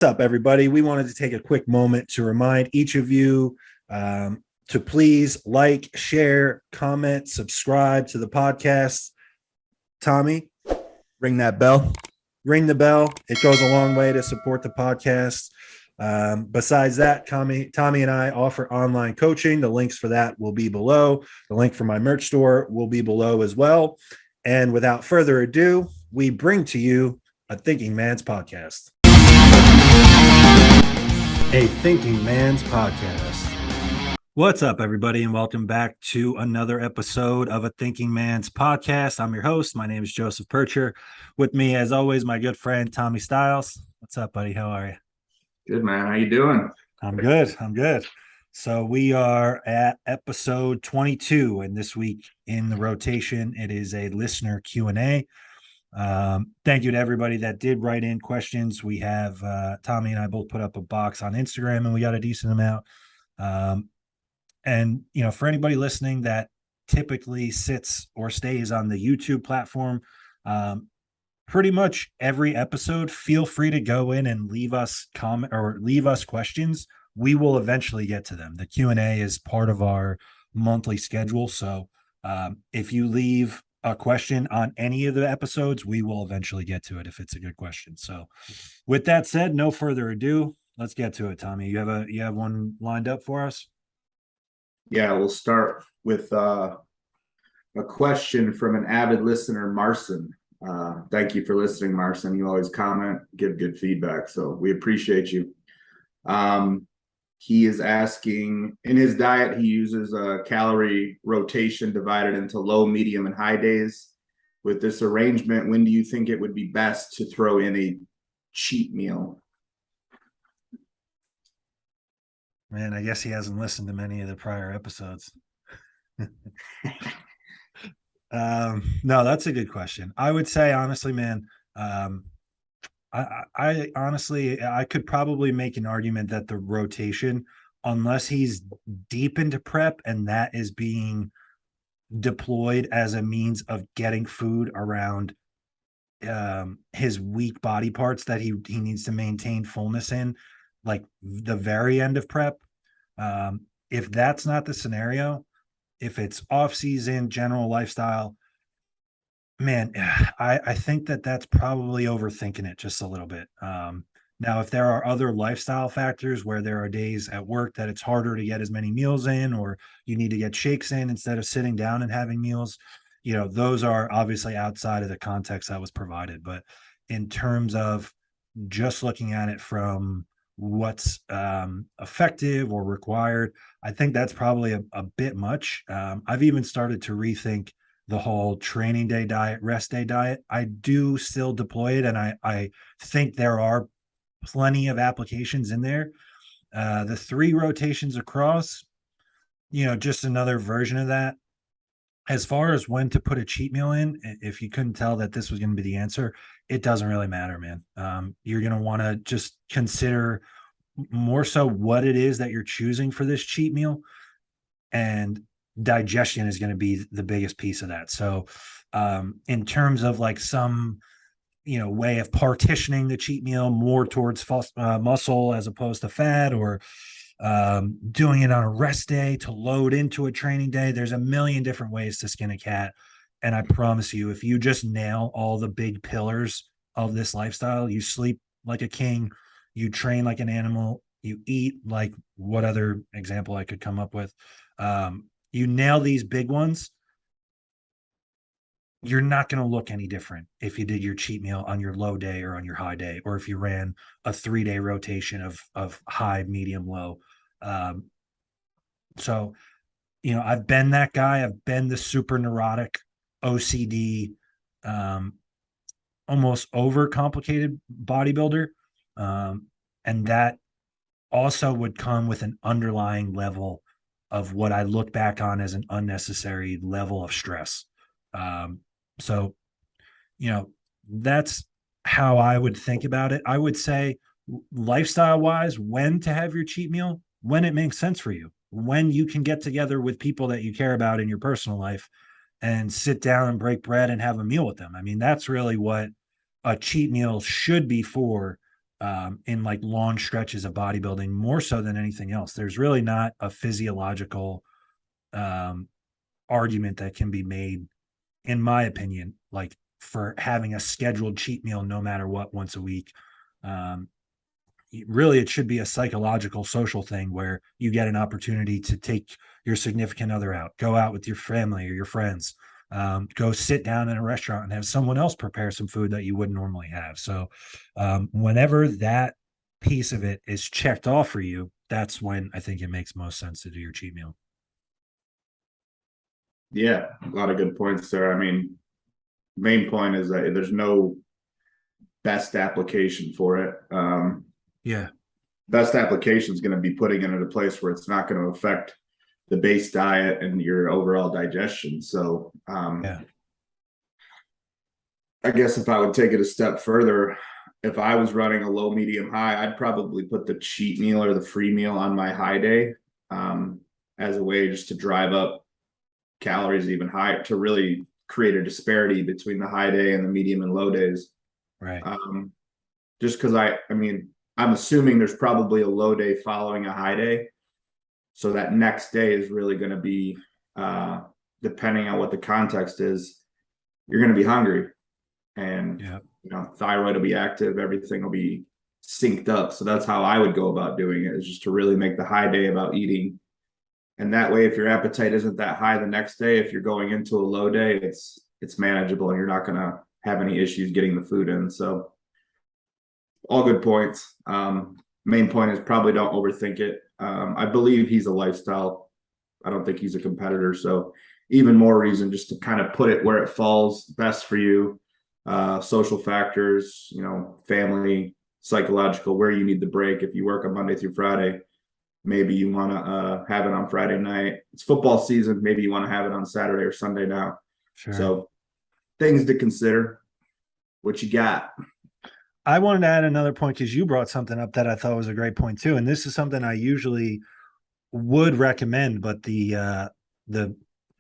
What's up, everybody? We wanted to take a quick moment to remind each of you to please like, share, comment, subscribe to the podcast. Tommy, Ring that bell. ring the bell. It goes a long way to support the podcast. Besides that, Tommy and I offer online coaching. The links for that will be below. The link for my merch store will be below as well. And without further ado, we bring to you a Thinking Man's podcast. A Thinking Man's podcast. What's up, everybody, and welcome back to another episode of A Thinking Man's podcast. I'm your host. My name is Joseph PIRCHER. With me, as always, my good friend Tommy Stiles. What's up, buddy? How are you? Good, man. How you doing? I'm good. So we are at episode 22, and this week in the rotation, it is a listener Q&A. Thank you to everybody that did write in questions. We have Tommy and I both put up a box on Instagram, and we got a decent amount. And for anybody listening that typically sits or stays on the YouTube platform, pretty much every episode, feel free to go in and leave us comment or leave us questions. We will eventually get to them. The Q&A is part of our monthly schedule, so if you leave a question on any of the episodes, we will eventually get to it if it's a good question. So with that said, no further ado, let's get to it. Tommy, you have one lined up for us? Yeah, we'll start with a question from an avid listener, Marson. Thank you for listening, Marson. You always comment, give good feedback, so we appreciate you. He is asking, in his diet, he uses a calorie rotation divided into low, medium, and high days. With this arrangement, when do you think it would be best to throw in a cheat meal? Man, I guess he hasn't listened to many of the prior episodes. No, that's a good question. I would say, honestly, man, I honestly, I could probably make an argument that the rotation, unless he's deep into prep and that is being deployed as a means of getting food around his weak body parts that he needs to maintain fullness in, like the very end of prep. If that's not the scenario, if it's off season, general lifestyle, man, I think that's probably overthinking it just a little bit. Now, if there are other lifestyle factors where there are days at work that it's harder to get as many meals in, or you need to get shakes in instead of sitting down and having meals, those are obviously outside of the context that was provided. But in terms of just looking at it from what's effective or required, I think that's probably a bit much. I've even started to rethink the whole training day diet, rest day diet. I do still deploy it, and I think there are plenty of applications in there. The 3 rotations across, just another version of that. As far as when to put a cheat meal in, if you couldn't tell that this was going to be the answer, it doesn't really matter, man. You're going to want to just consider more so what it is that you're choosing for this cheat meal, and digestion is going to be the biggest piece of that. So in terms of like some way of partitioning the cheat meal more towards muscle as opposed to fat, or doing it on a rest day to load into a training day, there's a million different ways to skin a cat. And I promise you, if you just nail all the big pillars of this lifestyle, you sleep like a king, you train like an animal, you eat like, what other example I could come up with, you nail these big ones, you're not going to look any different if you did your cheat meal on your low day or on your high day, or if you ran a 3-day rotation of high, medium, low. So, I've been that guy. I've been the super neurotic OCD, almost overcomplicated bodybuilder. And that also would come with an underlying level of what I look back on as an unnecessary level of stress. So, that's how I would think about it. I would say lifestyle wise, when to have your cheat meal, when it makes sense for you, when you can get together with people that you care about in your personal life and sit down and break bread and have a meal with them. I mean, that's really what a cheat meal should be for, in like long stretches of bodybuilding, more so than anything else. There's really not a physiological argument that can be made, in my opinion, like for having a scheduled cheat meal no matter what once a week. Really, it should be a psychological, social thing where you get an opportunity to take your significant other out, go out with your family or your friends, go sit down in a restaurant and have someone else prepare some food that you wouldn't normally have. So, whenever that piece of it is checked off for you, that's when I think it makes most sense to do your cheat meal. Yeah, a lot of good points there. I mean, main point is that there's no best application for it. Yeah. Best application is going to be putting it in a place where it's not going to affect the base diet and your overall digestion. So, Yeah. I guess if I would take it a step further, if I was running a low, medium, high, I'd probably put the cheat meal or the free meal on my high day, as a way just to drive up calories even higher, to really create a disparity between the high day and the medium and low days. Right. Just because I mean, I'm assuming there's probably a low day following a high day. So that next day is really going to be, depending on what the context is, you're going to be hungry, and Yeah. you know, thyroid will be active, everything will be synced up. So that's how I would go about doing it, is just to really make the high day about eating. And that way, if your appetite isn't that high the next day, if you're going into a low day, it's manageable and you're not going to have any issues getting the food in. So all good points. Main point is probably don't overthink it. I believe he's a lifestyle. I don't think he's a competitor. So even more reason just to kind of put it where it falls best for you. Social factors, you know, family, psychological, where you need the break. If you work on Monday through Friday, maybe you want to have it on Friday night. It's football season. Maybe you want to have it on Saturday or Sunday now. Sure. So things to consider. What you got? I wanted to add another point because you brought something up that I thought was a great point too. And this is something I usually would recommend, but the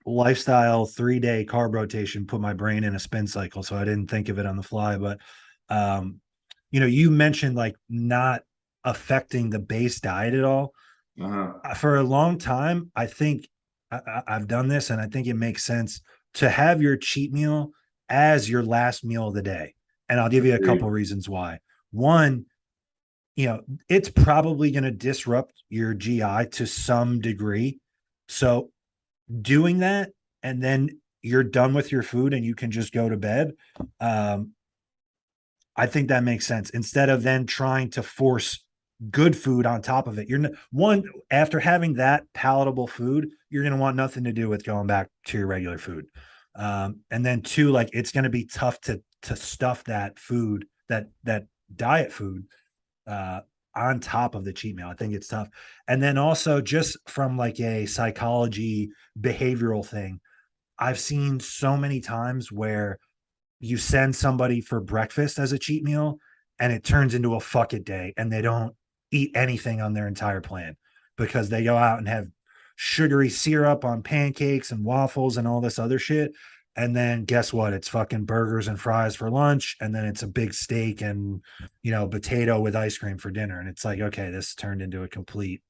lifestyle 3-day carb rotation put my brain in a spin cycle, so I didn't think of it on the fly. But you know, you mentioned like not affecting the base diet at all. For a long time, I think I've done this, and I think it makes sense to have your cheat meal as your last meal of the day. And I'll give you a couple reasons why. One, you know, it's probably going to disrupt your GI to some degree. So doing that, and then you're done with your food and you can just go to bed. I think that makes sense, instead of then trying to force good food on top of it. One, after having that palatable food, you're going to want nothing to do with going back to your regular food. And then two, like, it's going to be tough to stuff that food, that diet food, on top of the cheat meal. I think it's tough. And then also, just from like a psychology behavioral thing, I've seen so many times where you send somebody for breakfast as a cheat meal and it turns into a fuck it day and they don't eat anything on their entire plan because they go out and have sugary syrup on pancakes and waffles and all this other shit. And then guess what? It's fucking burgers and fries for lunch. And then it's a big steak and, you know, potato with ice cream for dinner. And it's like, okay, this turned into a complete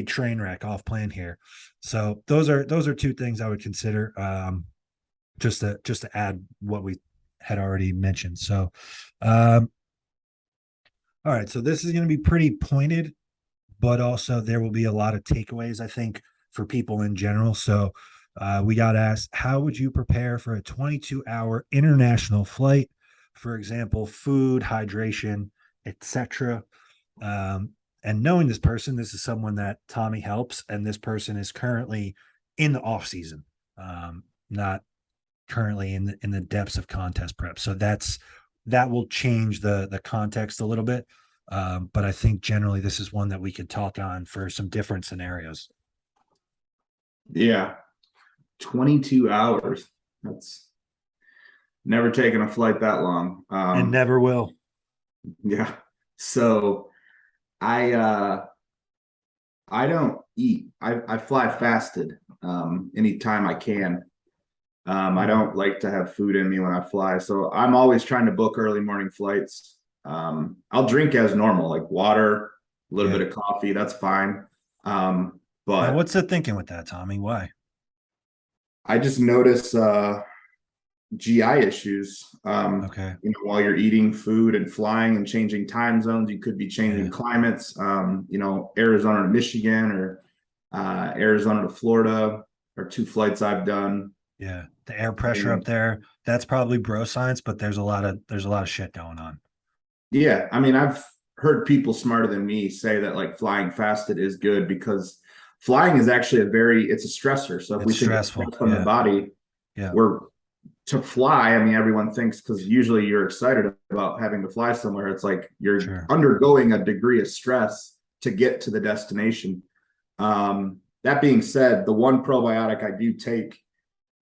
train wreck off plan here. So those are two things I would consider, just to add what we had already mentioned. So, all right. So this is going to be pretty pointed, but also there will be a lot of takeaways, I think, for people in general. So, we got asked, how would you prepare for a 22-hour international flight? For example, food, hydration, etc. And knowing this person, this is someone that Tommy helps, and this person is currently in the off season, not currently in the depths of contest prep. So that will change the context a little bit. But I think generally this is one that we could talk on for some different scenarios. Yeah. 22 hours. That's never taken a flight that long. And never will. Yeah. So I don't eat. I fly fasted anytime I can. I don't like to have food in me when I fly. So I'm always trying to book early morning flights. I'll drink as normal, like water, a little Yeah. bit of coffee. That's fine. Now, But what's the thinking with that, Tommy? Why? I just notice GI issues. Okay. While you're eating food and flying and changing time zones, you could be changing Yeah. climates. Arizona to Michigan or Arizona to Florida are two flights I've done. Yeah. The air pressure up And there, that's probably bro science, but there's a lot of shit going on. yeah, I mean, I've heard people smarter than me say that like flying fasted is good because flying is actually it's a stressor. So if we It's think of stressful. stress on the Yeah. body, Yeah. we're to fly. I mean, everyone thinks because usually you're excited about having to fly somewhere. It's like you're Sure. undergoing a degree of stress to get to the destination. That being said, the one probiotic I do take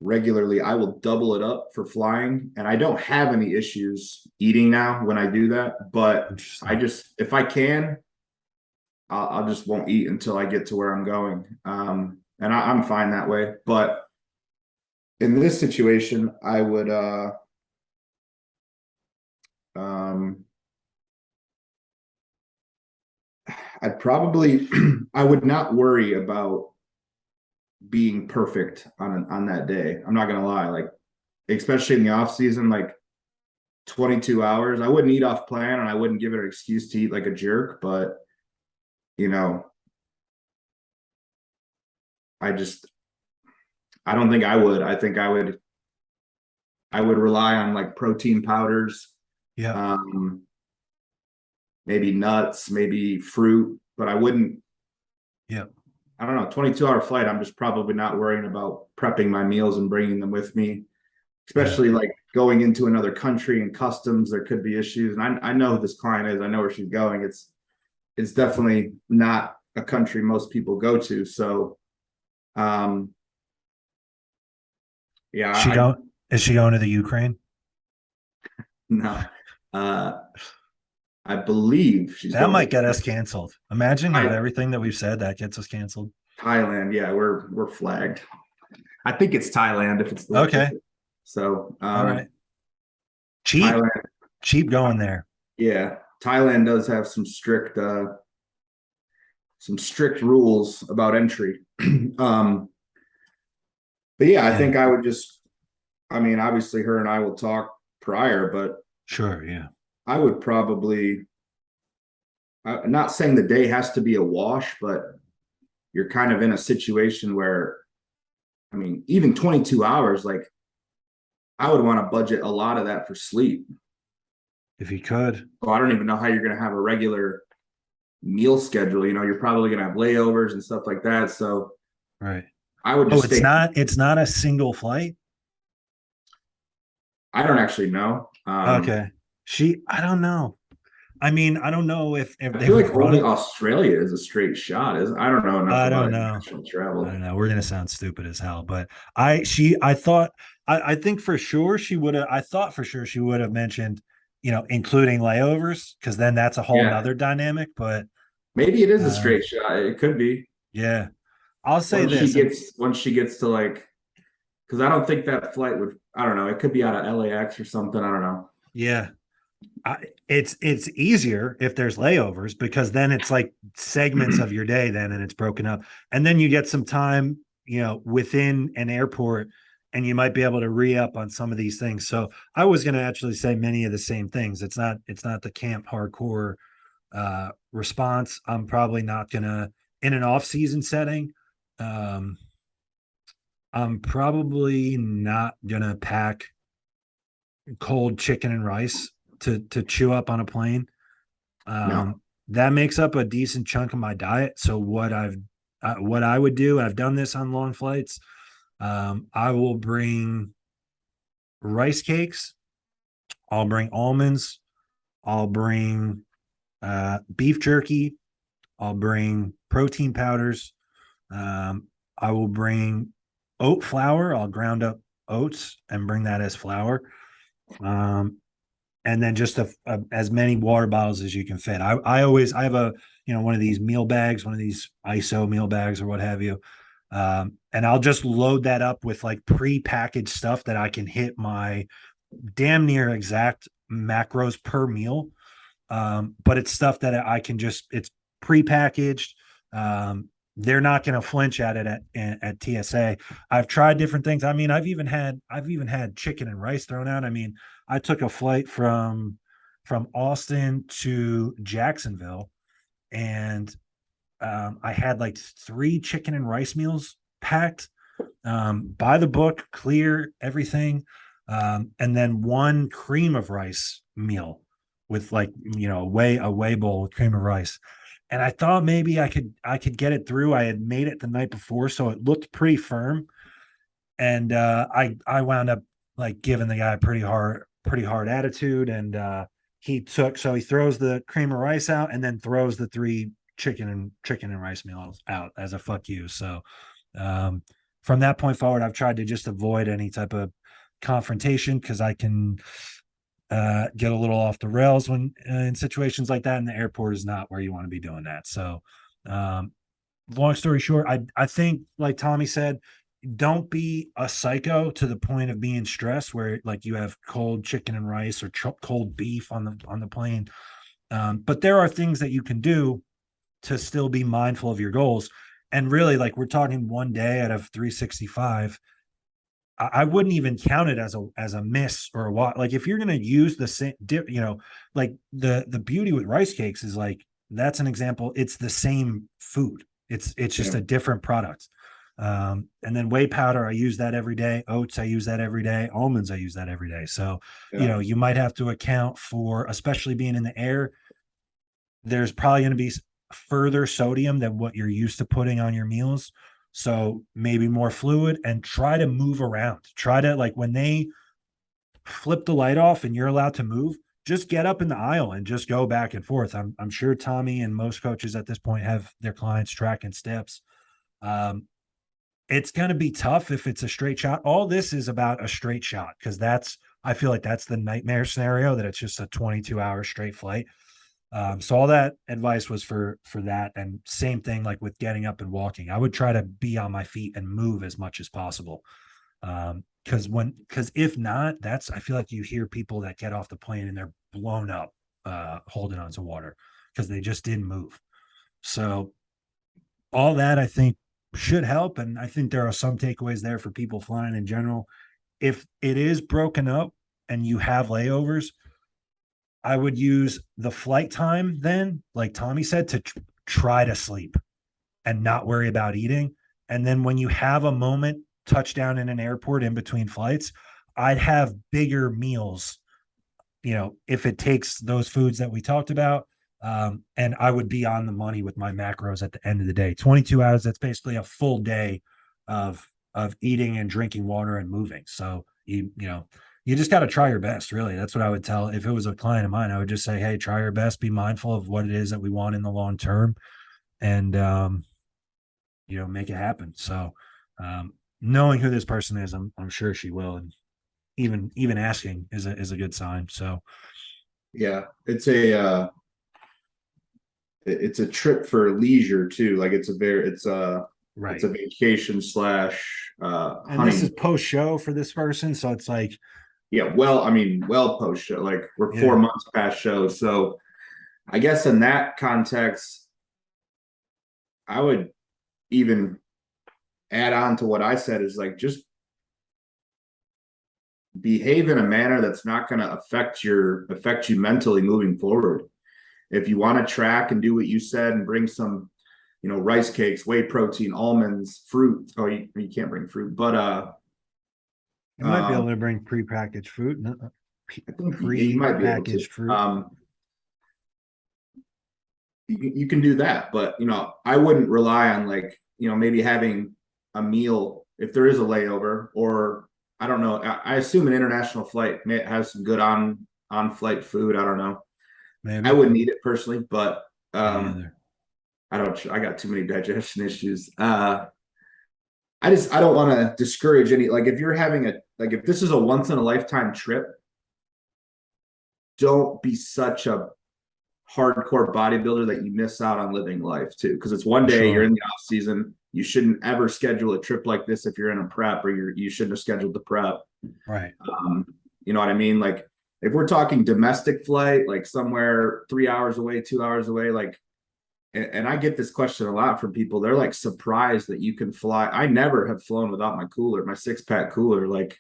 regularly, I will double it up for flying, and I don't have any issues eating now when I do that. But Interesting. if I can, I'll just won't eat until I get to where I'm going, and I'm fine that way. But in this situation, I would um, I'd probably I would not worry about being perfect on that day. I'm not gonna lie, like especially in the off season, like 22 hours. I wouldn't eat off plan and I wouldn't give it an excuse to eat like a jerk, but you know, I just I don't think I would. I think I would rely on like protein powders, Yeah. um, maybe nuts, maybe fruit, but I wouldn't. Yeah. I don't know, 22-hour flight. I'm just probably not worrying about prepping my meals and bringing them with me, Yeah. especially like going into another country and customs. There could be issues, and I know who this client is. I know where she's going. It's definitely not a country most people go to. So, um, yeah, She I going is she going to the Ukraine? no, uh, I believe she's That going might get to us canceled. Imagine with Thai- everything that we've said, that gets us canceled. Thailand. Yeah, we're flagged. I think it's Thailand if it's the Okay. so All right. Cheap. Thailand. Cheap going there. Yeah, Thailand does have some strict rules about entry. um, but yeah, I Yeah. think I would just. I mean, obviously, her and I will talk prior, but Sure. Yeah. I would probably. I'm not saying the day has to be a wash, but you're kind of in a situation where, I mean, even 22 hours, like I would want to budget a lot of that for sleep. If you could. So I don't even know how you're going to have a regular meal schedule. You're probably going to have layovers and stuff like that. So Right. I would Oh, just it's stay. not a single flight. I don't actually know. Okay. I don't know. I mean, I don't know if I they feel like run only it. Australia is a straight shot. I don't know enough I about don't know. international I don't travel. know. We're gonna sound stupid as hell, but I thought I think for sure she would have. I thought for sure she would have mentioned, including layovers, because then that's a whole Yeah, nother dynamic. But maybe it is a um, straight shot. It could be yeah, I'll say once she this. gets once she gets to like, because I don't think that flight would. I don't know. It could be out of LAX or something. I don't know. Yeah, it's easier if there's layovers because then it's like segments of your day then and it's broken up, and then you get some time within an airport, and you might be able to re-up on some of these things. So I was going to actually say many of the same things. It's not the camp hardcore response. I'm probably not going to, in an off-season setting, um I'm probably not going to pack cold chicken and rice to chew up on a plane. No. That makes up a decent chunk of my diet. So what I would do, I've done this on long flights. I will bring rice cakes. I'll bring almonds. I'll bring beef jerky. I'll bring protein powders. I will bring oat flour. I'll ground up oats and bring that as flour. And then just as many water bottles as you can fit. I have one of these meal bags, one of these ISO meal bags or what have you. And I'll just load that up with like pre-packaged stuff that I can hit my damn near exact macros per meal. But it's stuff that I can just, it's prepackaged. They're not going to flinch at it at TSA. I've tried different things. I mean, I've even had chicken and rice thrown out. I mean, I took a flight from Austin to Jacksonville, and I had like 3 chicken and rice meals packed, by the book, clear everything, and then 1 cream of rice meal with, like, a whey bowl with cream of rice. And I thought maybe I could get it through. I had made it the night before, so it looked pretty firm. And I wound up like giving the guy a pretty hard attitude. And he throws the cream of rice out and then throws the 3 chicken and rice meals out as a fuck you. So from that point forward, I've tried to just avoid any type of confrontation, because I can get a little off the rails when in situations like that, and the airport is not where you want to be doing that. So long story short, I think, like Tommy said, don't be a psycho to the point of being stressed where like you have cold chicken and rice or cold beef on the plane. But there are things that you can do to still be mindful of your goals. And really, like, we're talking 1 day out of 365. I wouldn't even count it as a miss or a what. Like, if you're going to use the same, like the beauty with rice cakes is, like, that's an example. It's the same food. It's just a different product. And then whey powder, I use that every day. Oats, I use that every day. Almonds, I use that every day. So, you might have to account for, especially being in the air, there's probably going to be further sodium than what you're used to putting on your meals. So maybe more fluid, and try to move around. Try to, like, when they flip the light off and you're allowed to move, just get up in the aisle and just go back and forth. I'm sure Tommy and most coaches at this point have their clients tracking steps. It's going to be tough if it's a straight shot. All this is about a straight shot, because I feel like that's the nightmare scenario, that it's just a 22-hour straight flight. So all that advice was for that. And same thing, like with getting up and walking, I would try to be on my feet and move as much as possible. Because if not, I feel like you hear people that get off the plane and they're blown up, holding on to water because they just didn't move. So all that, I think, should help. And I think there are some takeaways there for people flying in general. If it is broken up and you have layovers, I would use the flight time then, like Tommy said, to try to sleep and not worry about eating. And then when you have a moment, touchdown in an airport in between flights, I'd have bigger meals, if it takes those foods that we talked about. And I would be on the money with my macros at the end of the day. 22 hours, that's basically a full day of eating and drinking water and moving. So you just got to try your best, really. That's what I would tell. If it was a client of mine, I would just say, hey, try your best, be mindful of what it is that we want in the long term, and make it happen. So knowing who this person is, I'm sure she will. And even asking is a good sign. So yeah, it's a trip for leisure too. Like, it's a vacation slash and this is post show for this person, so it's like, post show. Like, we're 4 months past show, so I guess in that context, I would even add on to what I said, is like, just behave in a manner that's not going to affect you mentally moving forward. If you want to track and do what you said and bring some, rice cakes, whey protein, almonds, fruit. Oh, you can't bring fruit, but you might be able to bring prepackaged fruit. I think you might be able to. Fruit. You can do that, but I wouldn't rely on, like, maybe having a meal if there is a layover, or I don't know. I assume an international flight may have some good on flight food. I don't know. Maybe. I wouldn't eat it personally, but I got too many digestion issues. I don't want to discourage any, like, if you're having if this is a once in a lifetime trip, don't be such a hardcore bodybuilder that you miss out on living life too. Because it's 1 day, you're in the off season. You shouldn't ever schedule a trip like this if you're in a prep, or you shouldn't have scheduled the prep. Right. You know what I mean? Like, if we're talking domestic flight, like somewhere 3 hours away, 2 hours away, like, and I get this question a lot from people. They're like surprised that you can fly. I never have flown without my cooler, my 6-pack cooler. Like,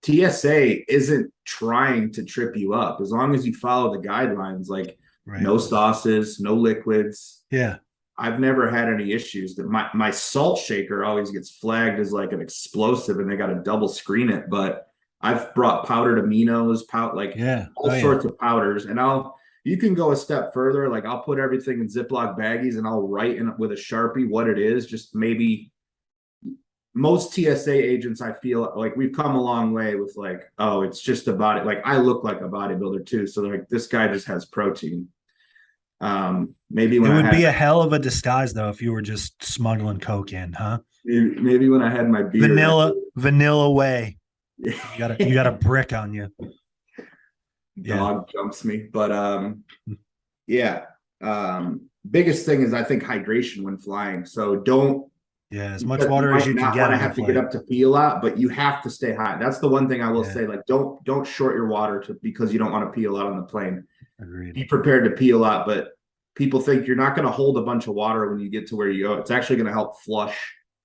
TSA isn't trying to trip you up as long as you follow the guidelines, like Right. no sauces, no liquids. Yeah. I've never had any issues. That my salt shaker always gets flagged as like an explosive, and they got to double screen it. But I've brought powdered aminos, like Yeah. all Oh, yeah. sorts of powders, and you can go a step further. Like I'll put everything in Ziploc baggies and I'll write in with a Sharpie what it is. Just maybe most TSA agents, I feel like we've come a long way with like, oh, it's just a body. Like I look like a bodybuilder too, so like this guy just has protein. Maybe It when would be a hell of a disguise though if you were just smuggling coke in, huh? maybe when I had my beard, Vanilla way. you You got a brick on you. dog jumps me, but yeah. Biggest thing is I think hydration when flying. So don't. Yeah, as much water as you can get. I have to get up to pee a lot, but you have to stay high. That's the one thing I will say. Like, don't short your water because you don't want to pee a lot on the plane. Agreed. Be prepared to pee a lot, but people think you're not going to hold a bunch of water when you get to where you go. It's actually going to help flush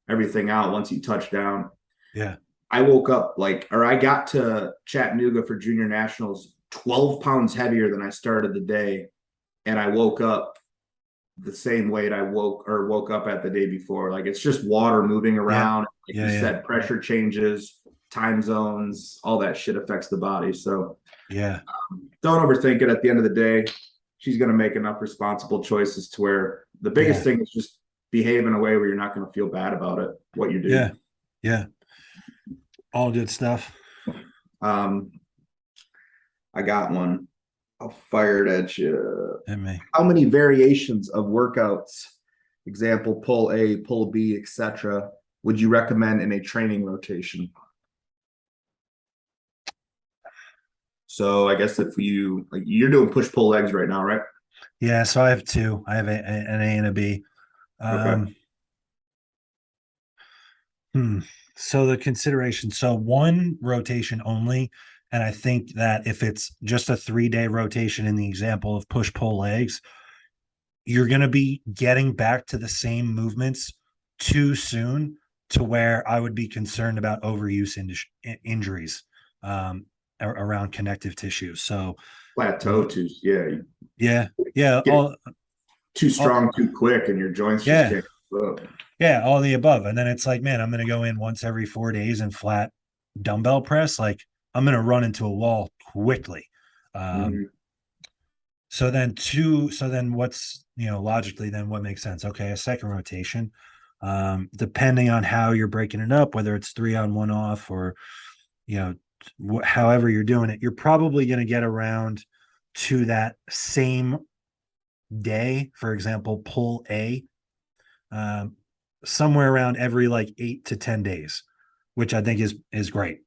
everything out once you touch down. Yeah. I woke up I got to Chattanooga for junior nationals 12 pounds heavier than I started the day. And I woke up the same weight I woke up at the day before. Like it's just water moving around. Like you said, pressure changes, time zones, all that shit affects the body. So don't overthink it. At the end of the day, she's going to make enough responsible choices to where the biggest thing is just behave in a way where you're not going to feel bad about it, what you do. Yeah. All good stuff. I got one. I'll fire it at you. Hit me. How many variations of workouts, example, pull A, pull B, etc., would you recommend in a training rotation? So I guess if you're doing push-pull legs right now, right? Yeah, so I have two. I have an A and a B. Okay. So the consideration, so one rotation only, and I think that if it's just a 3-day rotation in the example of push-pull legs, you're going to be getting back to the same movements too soon to where I would be concerned about overuse injuries around connective tissue. So Plateau too. Yeah. Too strong, too quick, and your joints just can't go up. Yeah, all the above. And then it's like, man, I'm going to go in once every 4 days and flat dumbbell press. Like I'm going to run into a wall quickly. So then what's, logically then what makes sense? Okay. A second rotation, depending on how you're breaking it up, whether it's 3 on 1 off or, however you're doing it, you're probably going to get around to that same day. For example, pull A, somewhere around every like 8 to 10 days, which I think is great.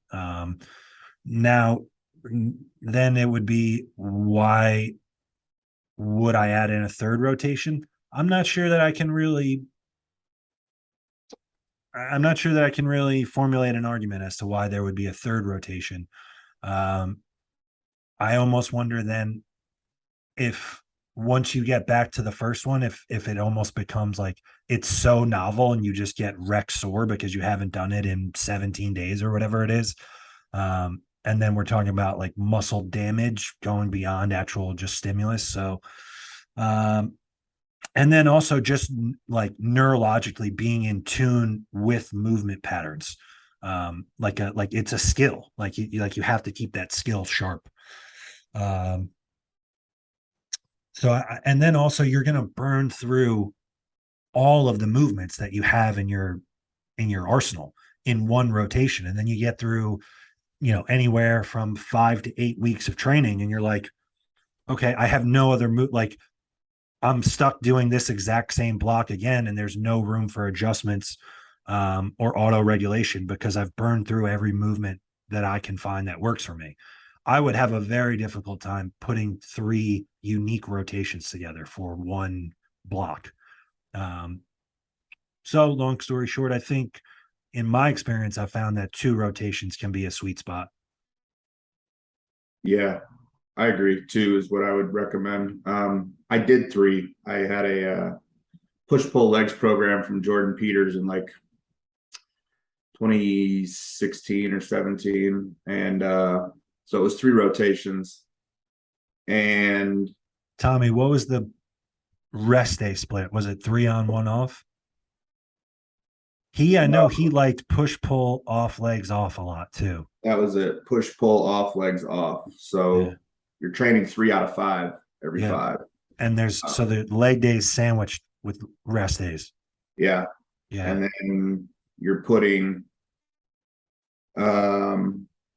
Now then it would be, why would I add in a third rotation? I'm not sure that I can really formulate an argument as to why there would be a third rotation. I almost wonder then if once you get back to the first one, if it almost becomes like it's so novel and you just get wreck sore because you haven't done it in 17 days or whatever it is. And then we're talking about like muscle damage going beyond actual just stimulus. So, and then also just like neurologically being in tune with movement patterns. Like it's a skill, like you have to keep that skill sharp. And then also you're going to burn through all of the movements that you have in your arsenal in one rotation. And then you get through, anywhere from 5 to 8 weeks of training. And you're like, okay, I have no other move. Like I'm stuck doing this exact same block again. And there's no room for adjustments or auto regulation because I've burned through every movement that I can find that works for me. I would have a very difficult time putting 3 unique rotations together for one block. So long story short, I think in my experience, I found that 2 rotations can be a sweet spot. Yeah, I agree. 2 is what I would recommend. I did 3. I had a push pull legs program from Jordan Peters in like 2016 or 17, and so it was 3 rotations. And Tommy, what was the rest day split? Was it 3 on, 1 off? I know he liked push pull off legs off a lot too. that was it. Push pull off legs off. So Yeah. you're training 3 out of 5 every Yeah. 5. And there's so the leg days sandwiched with rest days. Yeah. Yeah. And then you're putting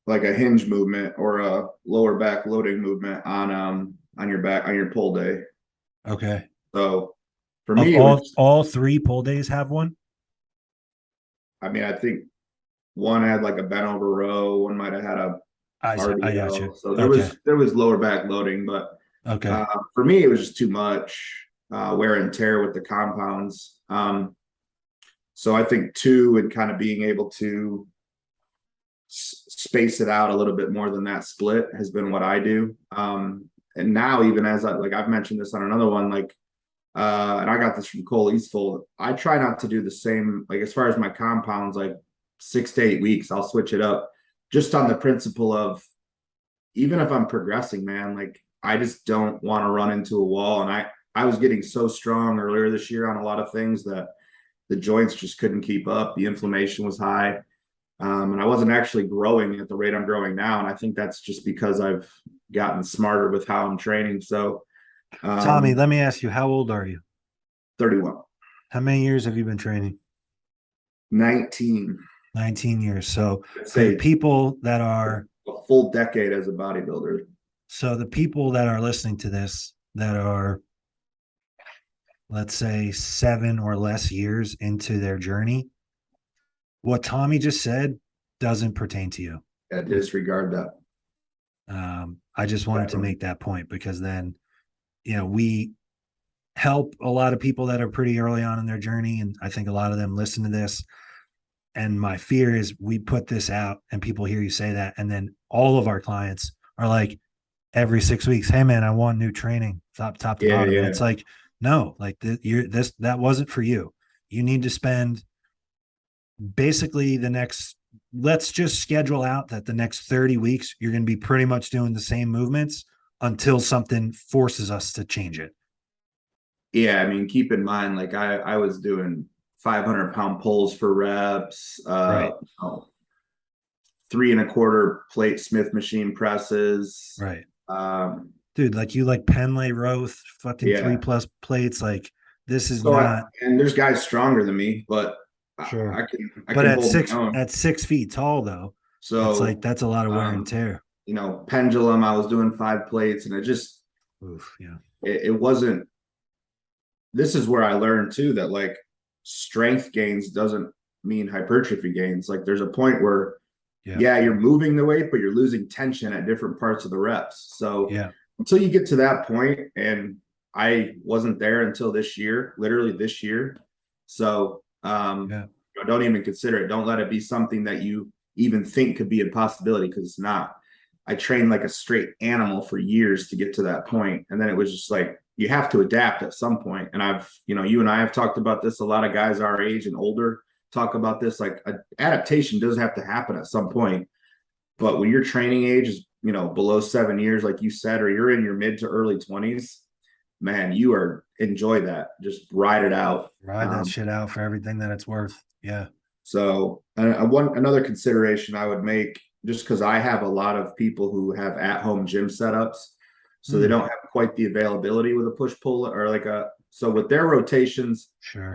like a hinge movement or a lower back loading movement on your back on your pull day. Okay. So for Of me, all 3 pull days have one? I mean, I think one had like a bent over row, one might have had a I got RDL. you. So there was lower back loading, but Okay. for me it was just too much wear and tear with the compounds. So I think 2 and kind of being able to space it out a little bit more than that split has been what I do. And now even as I've mentioned this on another one, like and I got this from Cole Eastfold. I try not to do the same, like as far as my compounds, like 6 to 8 weeks, I'll switch it up just on the principle of even if I'm progressing, man, like I just don't want to run into a wall. And I was getting so strong earlier this year on a lot of things that the joints just couldn't keep up. The inflammation was high. And I wasn't actually growing at the rate I'm growing now. And I think that's just because I've gotten smarter with how I'm training. So, Tommy, let me ask you, how old are you? 31. How many years have you been training? 19. 19 years. So Let's for the say people that are a full decade as a bodybuilder. So the people that are listening to this that are, let's say, 7 or less years into their journey, what Tommy just said doesn't pertain to you. Yeah, disregard that. I just wanted to make that point because then, we help a lot of people that are pretty early on in their journey. And I think a lot of them listen to this. And my fear is we put this out and people hear you say that. And then all of our clients are like, every 6 weeks, hey man, I want new training, top to bottom. And it's like, no, like that wasn't for you. You need to spend basically let's just schedule out that the next 30 weeks, you're going to be pretty much doing the same movements until something forces us to change it. Yeah. I mean, keep in mind, like I was doing 500-pound pulls for reps, Right. 3 1/4 plate Smith machine presses. Right. Dude, like you like Penlay Roth, fucking 3+ plates. Like this is not. And there's guys stronger than me, but sure. I can but at hold at 6 feet tall though, so it's like that's a lot of wear and tear. Pendulum, I was doing 5 plates and it just it wasn't. This is where I learned too that like strength gains doesn't mean hypertrophy gains. Like there's a point where you're moving the weight, but you're losing tension at different parts of the reps. So until you get to that point, and I wasn't there until this year, literally this year. So don't even consider it. Don't let it be something that you even think could be a possibility, because it's not. I trained like a straight animal for years to get to that point. And then it was just like, you have to adapt at some point. And you and I have talked about this. A lot of guys our age and older talk about this. Like adaptation does have to happen at some point. But when your training age is, below 7 years, like you said, or you're in your mid to early 20s, man, enjoy that. Just ride it out. Ride that shit out for everything that it's worth. Yeah. So another consideration I would make, just because I have a lot of people who have at-home gym setups, so they don't have quite the availability with a push-pull or so with their rotations,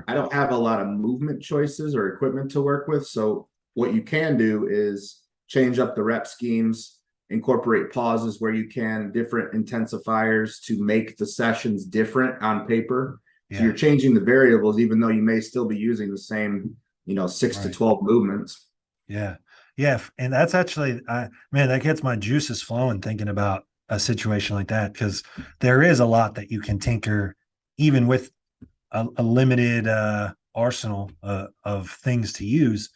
I don't have a lot of movement choices or equipment to work with. So what you can do is change up the rep schemes, incorporate pauses where you can, different intensifiers to make the sessions different on paper. So you're changing the variables, even though you may still be using the same, 6 to 12 movements. Yeah. Yeah. And that's actually, man, that gets my juices flowing thinking about a situation like that, because there is a lot that you can tinker even with a limited arsenal of things to use.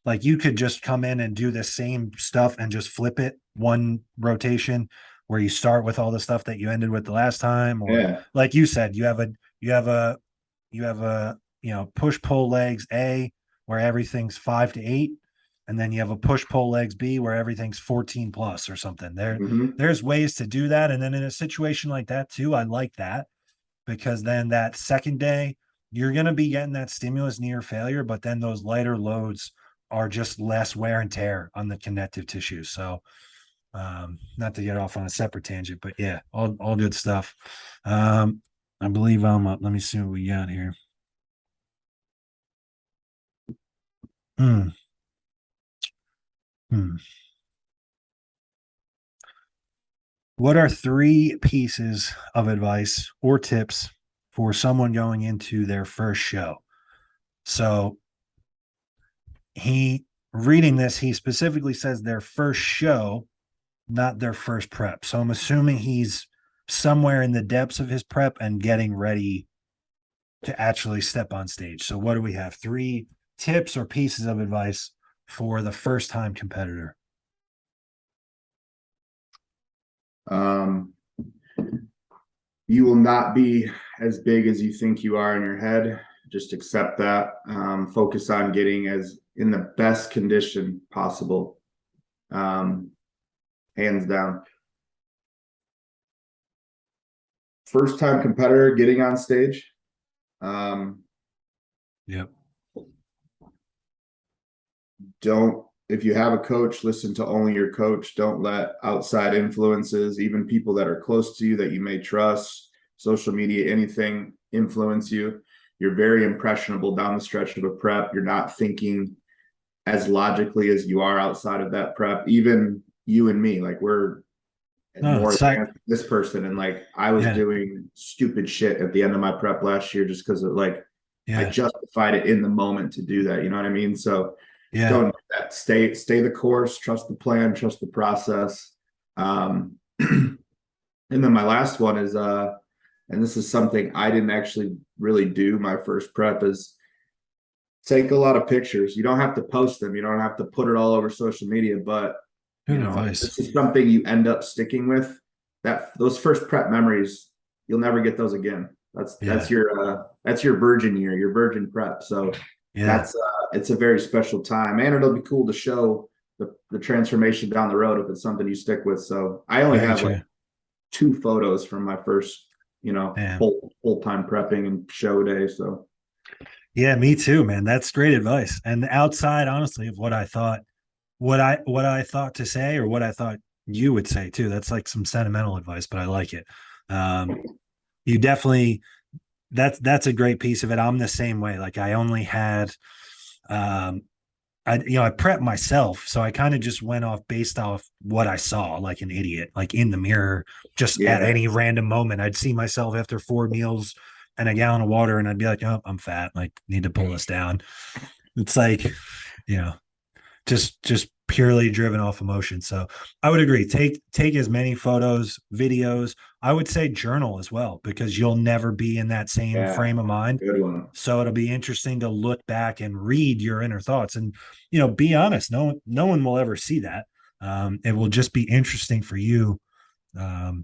Like you could just come in and do the same stuff and just flip it one rotation where you start with all the stuff that you ended with the last time, or Yeah. like you said, you have a push pull legs A where everything's 5 to 8, and then you have a push pull legs B where everything's 14 plus or something. Mhm. There's ways to do that. And then in a situation like that too, I like that, because then that second day you're going to be getting that stimulus near failure, but then those lighter loads are just less wear and tear on the connective tissue. So not to get off on a separate tangent, but yeah, all good stuff. I believe I'm up. Let me see what we got here. Hmm. Hmm. What are 3 pieces of advice or tips for someone going into their first show? So he reading this, he specifically says their first show, not their first prep. So I'm assuming he's somewhere in the depths of his prep and getting ready to actually step on stage. So what do we have? 3 tips or pieces of advice for the first time competitor. Um, you will not be as big as you think you are in your head. Just accept that. Focus on getting as in the best condition possible. Hands down. First time competitor getting on stage. Yep. Don't, if you have a coach, listen to only your coach. Don't let outside influences, even people that are close to you that you may trust, social media, anything influence you. You're very impressionable down the stretch of a prep. You're not thinking as logically as you are outside of that prep. Even you and me, like we're more advanced than this person. And like I was doing stupid shit at the end of my prep last year just because of like I justified it in the moment to do that. You know what I mean? So don't do that. Stay the course, trust the plan, trust the process. And then my last one is and this is something I didn't actually really do my first prep, is take a lot of pictures. You don't have to post them. You don't have to put it all over social media, but you know, this is something you end up sticking with. That those first prep memories, you'll never get those again. That's your virgin year, your virgin prep. So that's it's a very special time, and it'll be cool to show the transformation down the road if it's something you stick with. So I only have like 2 photos from my first, full time prepping and show day. So yeah, me too, man. That's great advice. And outside, honestly, of what I thought, what I thought to say, or what I thought you would say too. That's like some sentimental advice, but I like it. You definitely, that's a great piece of it. I'm the same way. Like I only had I prepped myself, so I kind of just went off based off what I saw, like an idiot, like in the mirror, just at any random moment. I'd see myself after 4 meals and a gallon of water, and I'd be like, "Oh, I'm fat. Like, need to pull this down." It's like, you know, just purely driven off emotion. So I would agree. Take as many photos, videos. I would say journal as well, because you'll never be in that same frame of mind. good one. So it'll be interesting to look back and read your inner thoughts, and be honest. No one will ever see that. It will just be interesting for you to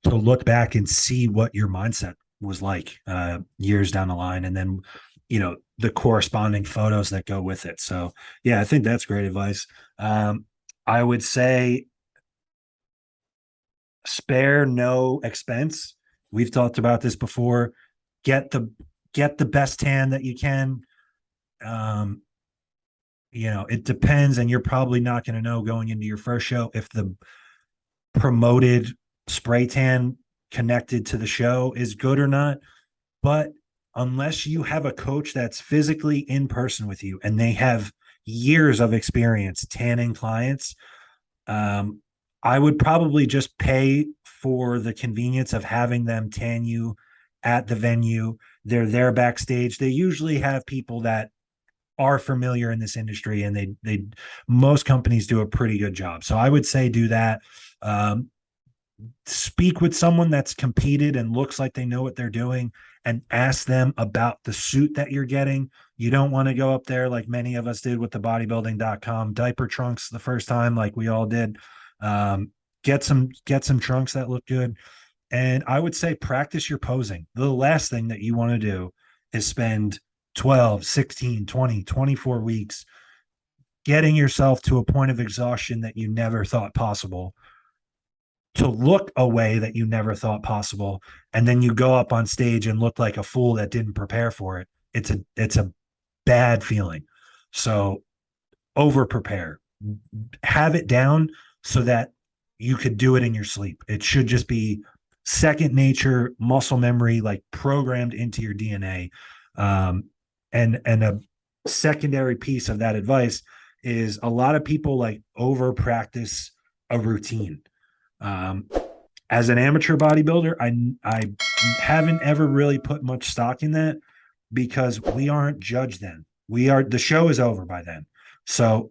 look back and see what your mindset was like years down the line, and then the corresponding photos that go with it. So yeah, I think that's great advice. I would say spare no expense. We've talked about this before. Get the best tan that you can. It depends, and you're probably not going to know going into your first show if the promoted spray tan connected to the show is good or not. But unless you have a coach that's physically in person with you and they have years of experience tanning clients, I would probably just pay for the convenience of having them tan you at the venue. They're there backstage. They usually have people that are familiar in this industry, and they most companies do a pretty good job. So I would say do that. Speak with someone that's competed and looks like they know what they're doing, and ask them about the suit that you're getting. You don't want to go up there like many of us did with the bodybuilding.com diaper trunks the first time, like we all did. Get some trunks that look good. And I would say practice your posing. The last thing that you want to do is spend 12, 16, 20, 24 weeks getting yourself to a point of exhaustion that you never thought possible, to look a way that you never thought possible, and then you go up on stage and look like a fool that didn't prepare for it. It's a bad feeling. So over prepare, have it down so that you could do it in your sleep. It should just be second nature, muscle memory, like programmed into your DNA. And a secondary piece of that advice is a lot of people like over practice a routine. As an amateur bodybuilder, I haven't ever really put much stock in that because we aren't judged then. The show is over by then. So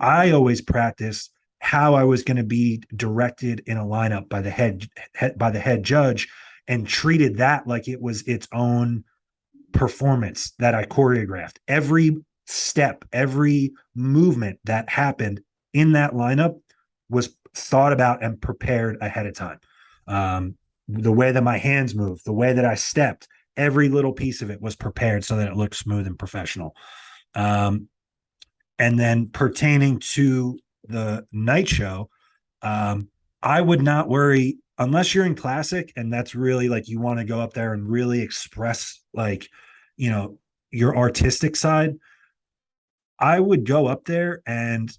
I always practiced how I was going to be directed in a lineup by the head judge, and treated that like it was its own performance that I choreographed. Every step, every movement that happened in that lineup was thought about and prepared ahead of time. The way that my hands moved, the way that I stepped, every little piece of it was prepared so that it looked smooth and professional. And then pertaining to the night show, I would not worry unless you're in classic and that's really like you want to go up there and really express like, you know, your artistic side. I would go up there and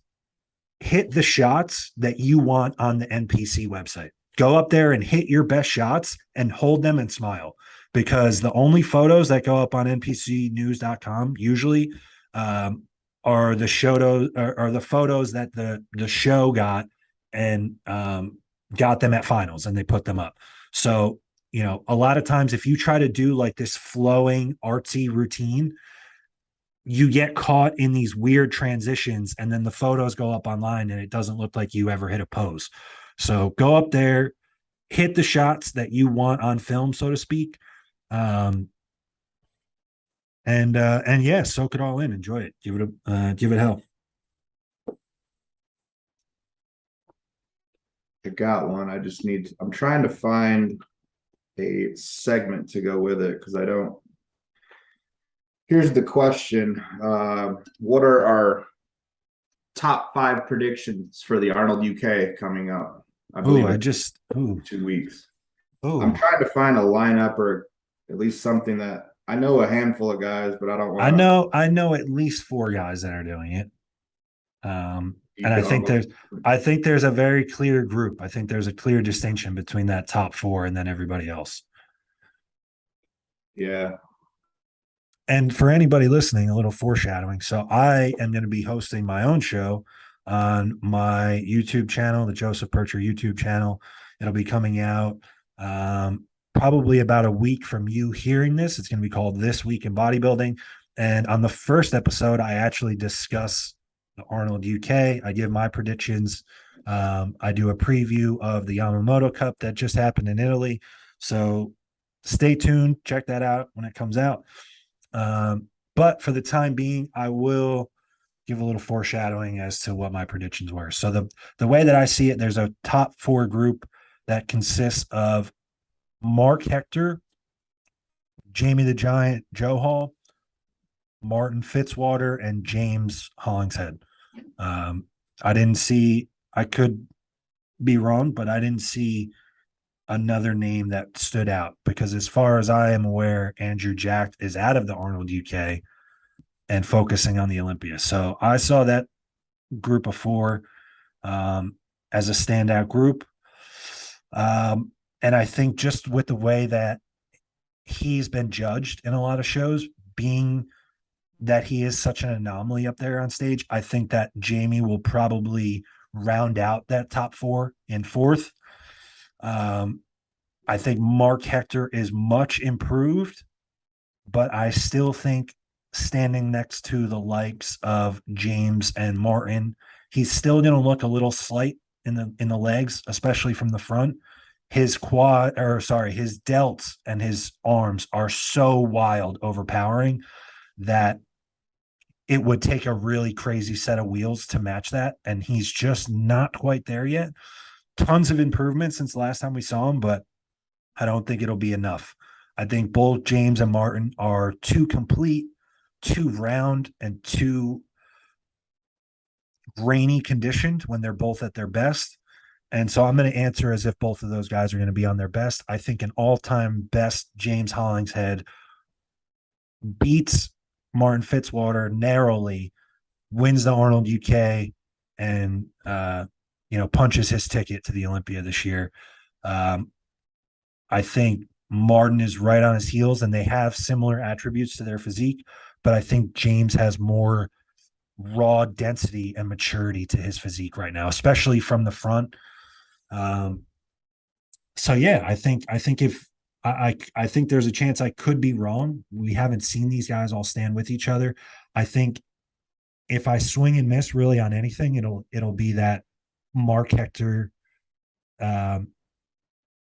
hit the shots that you want on the NPC website. Go up there and hit your best shots and hold them and smile, because the only photos that go up on npcnews.com usually are the photos that the show got and got them at finals and they put them up. So, you know, a lot of times if you try to do like this flowing artsy routine, you get caught in these weird transitions and then the photos go up online and it doesn't look like you ever hit a pose. So go up there, hit the shots that you want on film, so to speak. And yeah, soak it all in, enjoy it, give it hell. I got one. I'm trying to find a segment to go with it because I don't. Here's the question. What are our top 5 predictions for the Arnold UK coming up? I believe 2 weeks. I'm trying to find a lineup or at least something that I know a handful of guys, but I don't want to. I know at least 4 guys that are doing it. And I think there's a very clear group. I think there's a clear distinction between that top 4 and then everybody else. Yeah. And for anybody listening, a little foreshadowing. So I am going to be hosting my own show on my YouTube channel, the Joseph PIRCHER YouTube channel. It'll be coming out probably about a week from you hearing this. It's going to be called This Week in Bodybuilding. And on the first episode, I actually discuss the Arnold UK. I give my predictions. I do a preview of the Yamamoto Cup that just happened in Italy. So stay tuned. Check that out when it comes out. But for the time being, I will give a little foreshadowing as to what my predictions were. So the way that I see it, there's a top 4 group that consists of Mark Hector, Jamie the Giant, Joe Hall, Martin Fitzwater, and James Hollingshead. I could be wrong, but I didn't see another name that stood out, because as far as I am aware, Andrew Jack is out of the Arnold UK and focusing on the Olympia. So I saw that group of 4 as a standout group. And I think just with the way that he's been judged in a lot of shows, being that he is such an anomaly up there on stage, I think that Jamie will probably round out that top 4 in 4th. I think Mark Hector is much improved, but I still think standing next to the likes of James and Martin, he's still going to look a little slight in the legs, especially from the front. His delts and his arms are so wild, overpowering, that it would take a really crazy set of wheels to match that. And he's just not quite there yet. Tons of improvement since the last time we saw him, but I don't think it'll be enough. I think both James and Martin are too complete, too round, and too grainy conditioned when they're both at their best. And so I'm going to answer as if both of those guys are going to be on their best. I think an all-time best James Hollingshead beats Martin Fitzwater narrowly, wins the Arnold UK, and punches his ticket to the Olympia this year. I think Martin is right on his heels, and they have similar attributes to their physique, but I think James has more raw density and maturity to his physique right now, especially from the front. So yeah, I think if I think there's a chance I could be wrong. We haven't seen these guys all stand with each other. I think if I swing and miss really on anything, it'll be that Mark Hector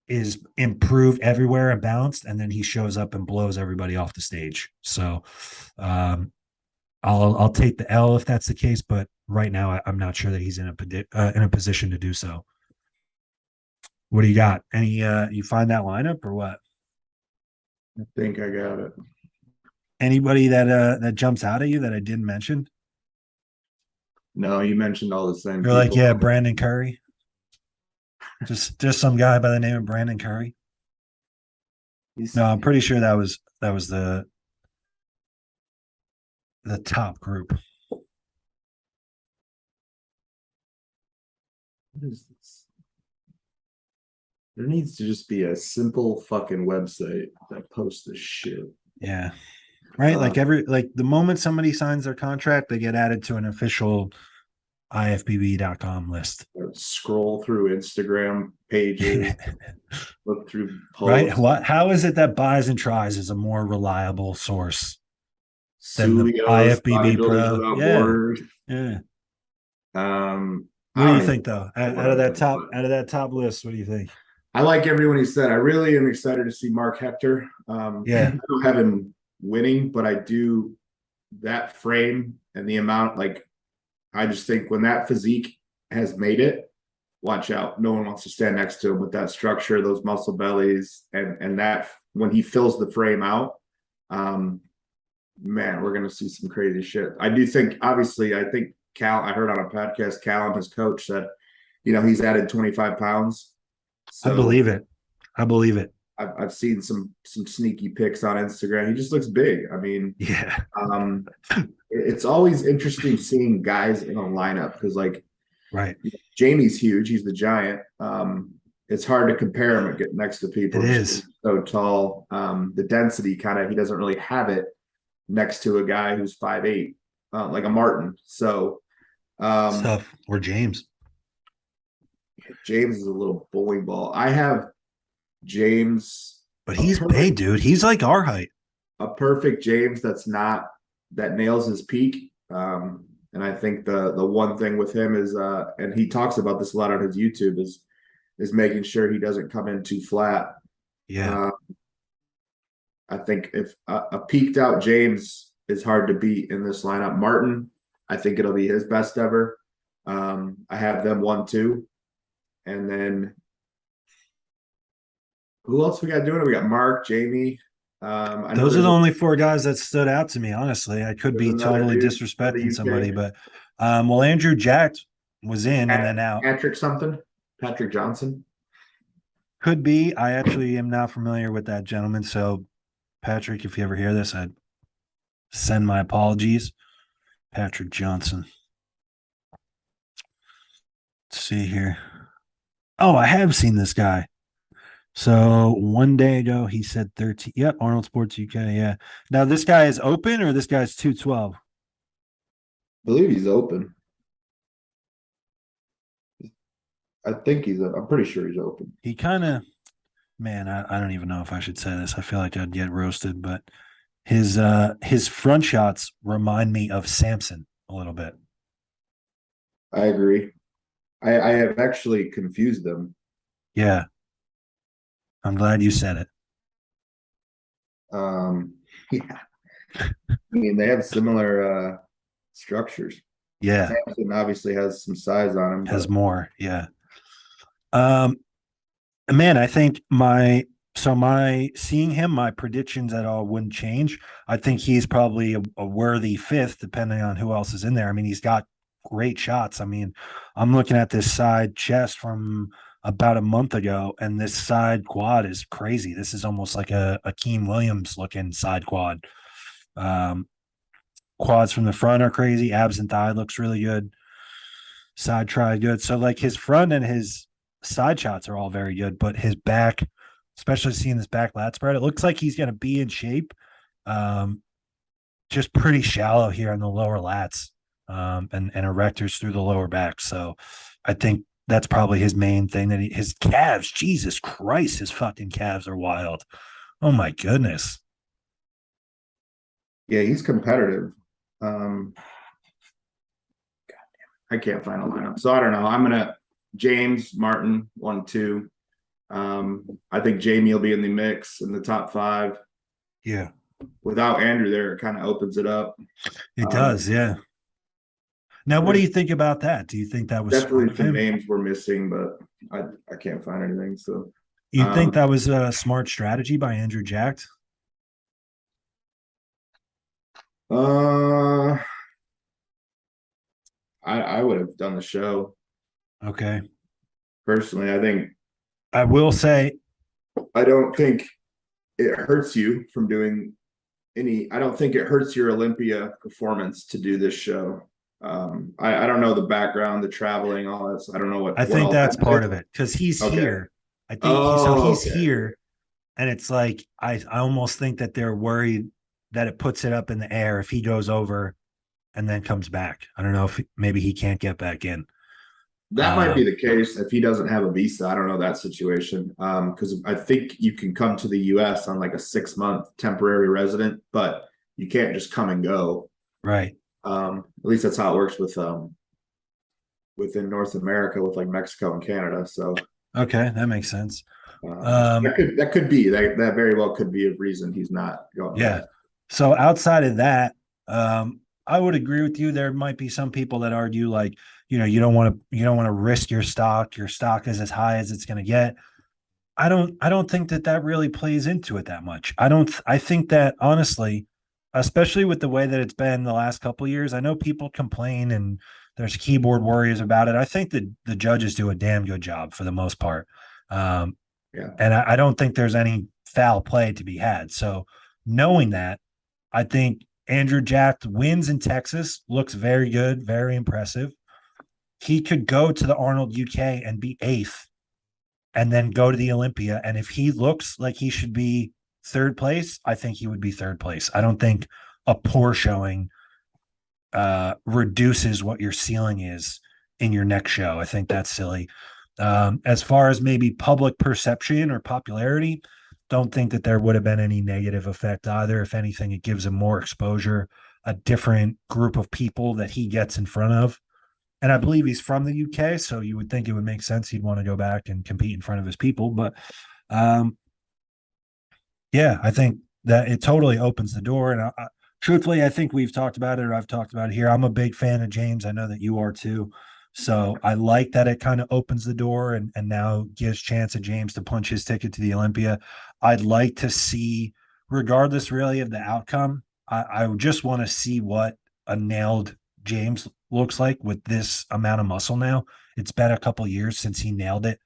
is improved everywhere and balanced, and then he shows up and blows everybody off the stage. So I'll take the L if that's the case, but right now I'm not sure that he's in a position to do so. What do you got? Any you find that lineup or what? I think I got it. Anybody that jumps out at you that I didn't mention? No, you mentioned all the same. You're like, yeah, Brandon Curry. Just some guy by the name of Brandon Curry. No, I'm pretty sure that was the top group. What is this? There needs to just be a simple fucking website that posts this shit. Yeah. Right. Like the moment somebody signs their contract, they get added to an official ifbb.com list. Scroll through Instagram pages, look through Right. posts. How is it that Buys and Tries is a more reliable source than the Sulios, IFBB Bodybuilders Pro? Without Yeah. Borders. Yeah. I What do don't you even think though? know Out of that top list, what do you think? I like everyone he said. I really am excited to see Mark Hector. Yeah. I don't have him winning, but I do that frame and the amount. Like, I just think when that physique has made it, watch out. No one wants to stand next to him with that structure, those muscle bellies, and that when he fills the frame out, man, we're gonna see some crazy shit. I do think, obviously, I think I heard on a podcast, Callum, his coach, said, he's added 25 pounds. So I believe it. I've seen some sneaky pics on Instagram. He just looks big. I mean, Yeah. It's always interesting seeing guys in a lineup because, like, right, Jamie's huge. He's the giant. It's hard to compare him next to people. It is so tall. The density he doesn't really have it next to a guy who's 5'8", like a Martin. So stuff or James. James is a little bowling ball. I have James, but he's big, dude. He's like our height. A perfect James that nails his peak. And I think the one thing with him is, and he talks about this a lot on his YouTube, is making sure he doesn't come in too flat. Yeah. I think if a peaked out James is hard to beat in this lineup. Martin, I think it'll be his best ever. I have them 1-2. And then who else we got doing it? We got Mark, Jamie. Those are the only four guys that stood out to me, honestly. I could be totally disrespecting somebody, but Andrew Jack was in and then out. Patrick Johnson. Could be. I actually am not familiar with that gentleman. So, Patrick, if you ever hear this, I'd send my apologies. Patrick Johnson. Let's see here. Oh, I have seen this guy. So one day ago, he said 13. Yep, Arnold Sports UK. Yeah. Now this guy is open or this guy's 212? I believe he's open. I think I'm pretty sure he's open. He kind of, man, I don't even know if I should say this. I feel like I'd get roasted, but his front shots remind me of Samson a little bit. I agree. I have actually confused them. Yeah. I'm glad you said it. Yeah. I mean, they have similar structures. Yeah, Samson obviously has some size on him. has But more. Yeah. Man, I think my seeing him, my predictions at all wouldn't change. I think he's probably a worthy fifth, depending on who else is in there. I mean, he's got great shots. I mean, I'm looking at this side chest from about a month ago, and this side quad is crazy. This is almost like a Akeem Williams looking side quad. Um, Quads from the front are crazy. Abs and thigh looks really good. Side try good. So like his front and his side shots are all very good, but his back, especially seeing this back lat spread, it looks like he's going to be in shape. Um, just pretty shallow here on the lower lats, and erectors through the lower back. So I think that's probably his main thing. That his calves, Jesus Christ, his fucking calves are wild. Oh my goodness. yeah, he's competitive. I can't find a lineup, so I don't know. I'm gonna James Martin 1-2. I think Jamie will be in the mix in the top 5. Yeah, Without Andrew there, it kind of opens it up. it does. Yeah. Now, what do you think about that? Do you think that was smart Definitely of some him? names we're missing, but I can't find anything. So You think that was a smart strategy by Andrew Jacked? uh I would have done the show Okay. personally. I will say, I don't think it hurts you from doing I don't think it hurts your Olympia performance to do this show. I don't know the background, the traveling, all this. I don't know I what think all that's that part is. of it because he's Okay. here. I think Oh, he's okay. here, and it's like I almost think that they're worried that it puts it up in the air if he goes over and then comes back. I don't know if maybe he can't get back in. That might be the case if he doesn't have a visa. I don't know that situation. Because I think you can come to the US on like a 6-month temporary resident, but you can't just come and go. Right. At least that's how it works with within North America with like Mexico and Canada. So Okay, that makes sense. Um, that could be that very well could be a reason he's not going yeah. back. So outside of that, I would agree with you. There might be some people that argue like, you don't want to risk your stock. Your stock is as high as it's going to get. I don't think that really plays into it that much. I think that honestly, especially with the way that it's been the last couple of years, I know people complain and there's keyboard warriors about it. I think that the judges do a damn good job for the most part. Um, Yeah. and I don't think there's any foul play to be had. So knowing that, I think Andrew Jack wins in Texas, looks very good, very impressive. He could go to the Arnold UK and be eighth and then go to the Olympia. And if he looks like he should be third place, I think he would be third place. I don't think a poor showing reduces what your ceiling is in your next show. I think that's silly. As far as maybe public perception or popularity, don't think that there would have been any negative effect either. If anything, it gives him more exposure, a different group of people that he gets in front of. And I believe he's from the UK, so you would think it would make sense he'd want to go back and compete in front of his people. But yeah, I think that it totally opens the door. And truthfully, I think we've talked about it, or I've talked about it here. I'm a big fan of James. I know that you are too. So I like that it kind of opens the door and now gives chance of James to punch his ticket to the Olympia. I'd like to see, regardless really of the outcome, I just want to see what a nailed James looks like with this amount of muscle now. It's been a couple years since he nailed it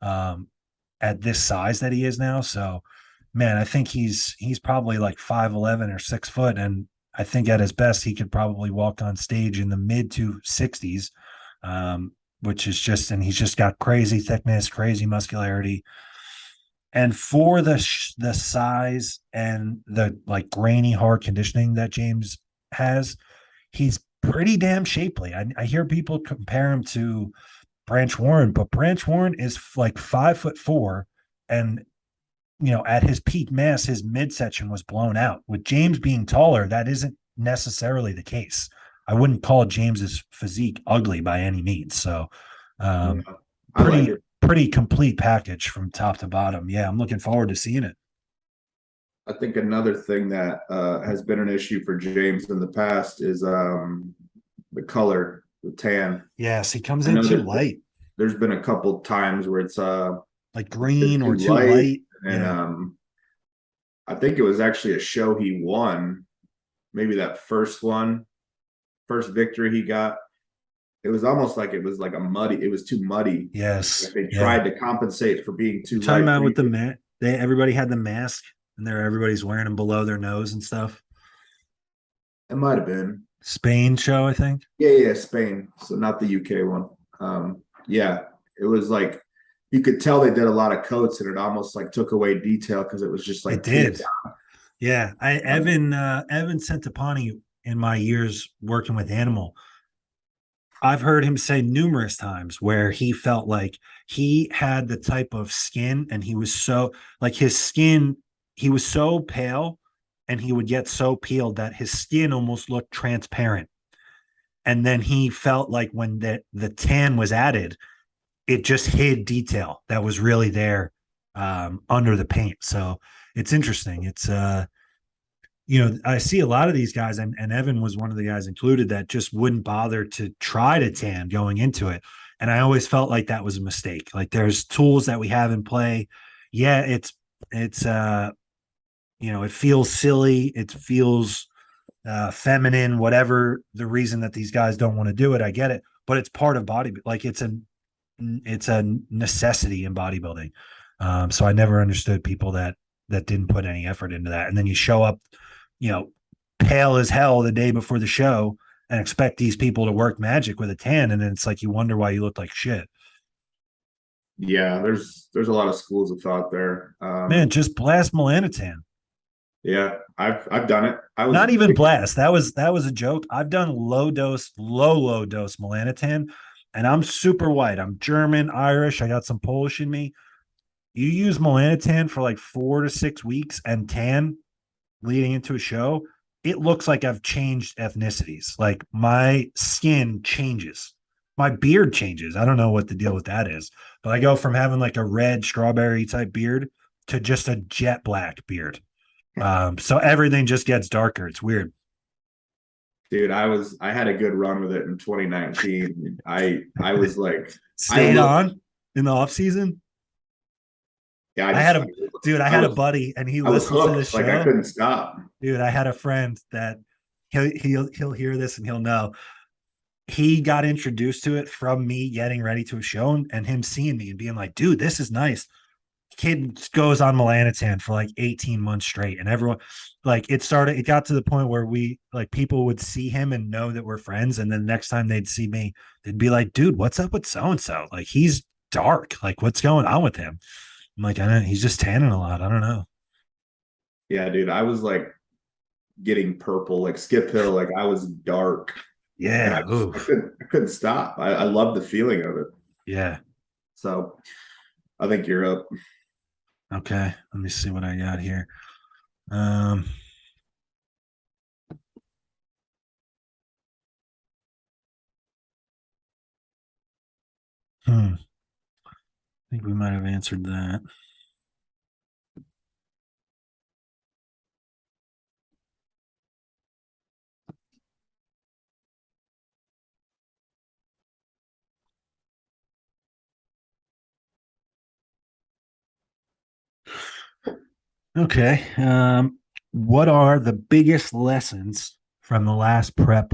at this size that he is now. So man, I think he's probably like 5'11" or 6 foot. And I think at his best, he could probably walk on stage in the mid to 60s, which is just, and he's just got crazy thickness, crazy muscularity. And for the size and the like grainy hard conditioning that James has, he's pretty damn shapely. I hear people compare him to Branch Warren, but Branch Warren is like 5'4", and at his peak mass, his midsection was blown out. With James being taller, that isn't necessarily the case. I wouldn't call James's physique ugly by any means. So, I pretty like it. pretty complete package from top to bottom. Yeah, I'm looking forward to seeing it. I think another thing that has been an issue for James in the past is the color, the tan. Yes, he comes I in know too that light, there's been a couple times where it's like a bit green or too too light, light. and Yeah, I think it was actually a show he won, maybe that first one, first victory he got. It was almost like it was like a muddy. It was too muddy. yes, Like they yeah. tried to compensate for being You're too talking light about with the previous. everybody had the mask, and everybody's wearing them below their nose and stuff. It might have been. Spain show, I think. Yeah, Spain. So not the UK one. Yeah, it was like you could tell they did a lot of coats, and it almost like took away detail because it was just It like too. did. Yeah, I Um, Evan Centopani in my years working with animal. I've heard him say numerous times where he felt like he had the type of skin and he was so like his skin, he was so pale and he would get so peeled that his skin almost looked transparent. And then he felt like when the tan was added, it just hid detail that was really there under the paint. So it's interesting. It's I see a lot of these guys, and Evan was one of the guys included that just wouldn't bother to try to tan going into it. And I always felt like that was a mistake. Like there's tools that we have in play. Yeah, it's it feels silly, it feels feminine, whatever the reason that these guys don't want to do it. I get it, but it's part of body. Like it's a necessity in bodybuilding. So I never understood people that didn't put any effort into that. And then you show up, you know, pale as hell the day before the show and expect these people to work magic with a tan, and then it's like you wonder why you look like shit. yeah, there's a lot of schools of thought there. Man, just blast melanotan. Yeah, I've done it. I was Not even blast. That was a joke. I've done low dose melanotan, and I'm super white. I'm German, Irish. I got some Polish in me. You use melanotan for like 4 to 6 weeks and tan leading into a show, it looks like I've changed ethnicities. Like my skin changes. My beard changes. I don't know what the deal with that is, but I go from having like a red strawberry type beard to just a jet black beard. So everything just gets darker. It's weird. dude, I had a good run with it in 2019. I was like I Stayed looked on in the off season. yeah, I had a dude. I I had a was buddy, and he I was listens to the hooked. Like I show. couldn't stop. Dude, I had a friend that he'll hear this and he'll know he got introduced to it from me getting ready to a show and him seeing me and being like, dude, this is nice. Kid goes on melanotan for like 18 months straight. And everyone, like, it got to the point where people would see him and know that we're friends. And then next time they'd see me, they'd be like, dude, what's up with so and so? Like, he's dark. Like, what's going on with him? I'm like, I don't know. He's just tanning a lot. I don't know. Yeah, dude, I was like getting purple, like Skip Hill, like I was dark, and Yeah. Oof. I couldn't stop. I love the feeling of it. Yeah. So I think you're up. Okay. Let me see what I got here. Um, I think we might have answered that. Okay. What are the biggest lessons from the last prep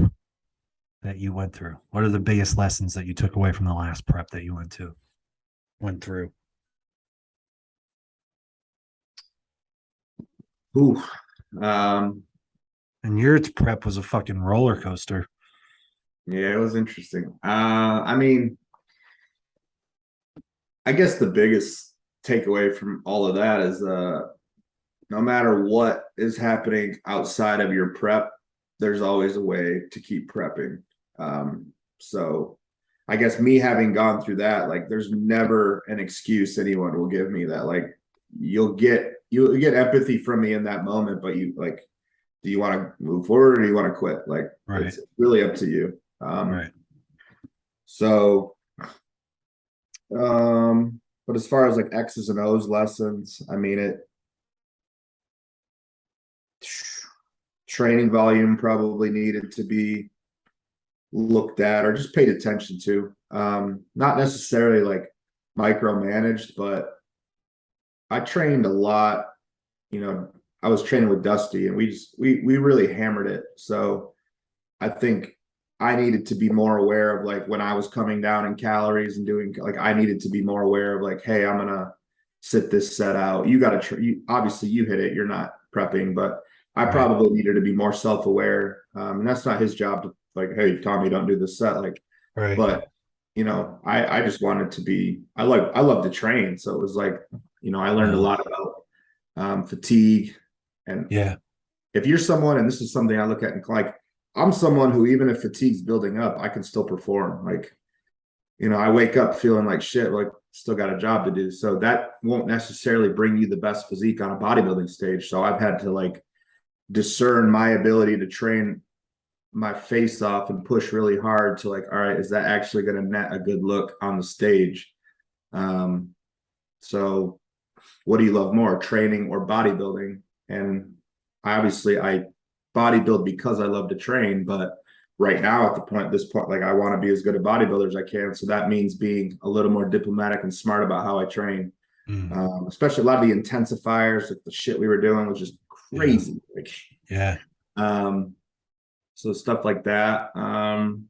that you went through? What are the biggest lessons that you took away from the last prep that you went through? Ooh, um, And your prep was a fucking roller coaster. yeah, it was interesting. I mean, I guess the biggest takeaway from all of that is no matter what is happening outside of your prep, there's always a way to keep prepping. So I guess me having gone through that, like there's never an excuse anyone will give me that like you'll get empathy from me in that moment, but you like, do you want to move forward or do you want to quit? Like Right. it's really up to you. Right. So but as far as like X's and O's lessons, I mean it training volume probably needed to be looked at or just paid attention to. Not necessarily like micromanaged, but I trained a lot. You know, I was training with Dusty, and we really hammered it. So I think I needed to be more aware of like when I was coming down in calories and doing like I needed to be more aware of like, hey, I'm gonna sit this set out. You got to obviously you hit it. You're not prepping, but I Right. probably needed to be more self-aware. And that's not his job to like, hey, Tommy, don't do this set. Like, Right. but you know, I just wanted to be. I love to train, so it was like, you know, I learned a lot about fatigue. And Yeah. if you're someone, and this is something I look at, and like I'm someone who even if fatigue's building up, I can still perform. Like, you know, I wake up feeling like shit, like still got a job to do. So that won't necessarily bring you the best physique on a bodybuilding stage. So I've had to like discern my ability to train my face off and push really hard to like, all right, is that actually going to net a good look on the stage? So what do you love more, training or bodybuilding? And obviously I bodybuild because I love to train, but right now at this point, like I want to be as good a bodybuilder as I can. So that means being a little more diplomatic and smart about how I train. Especially a lot of the intensifiers, like the shit we were doing was just crazy. Yeah. So stuff like that. And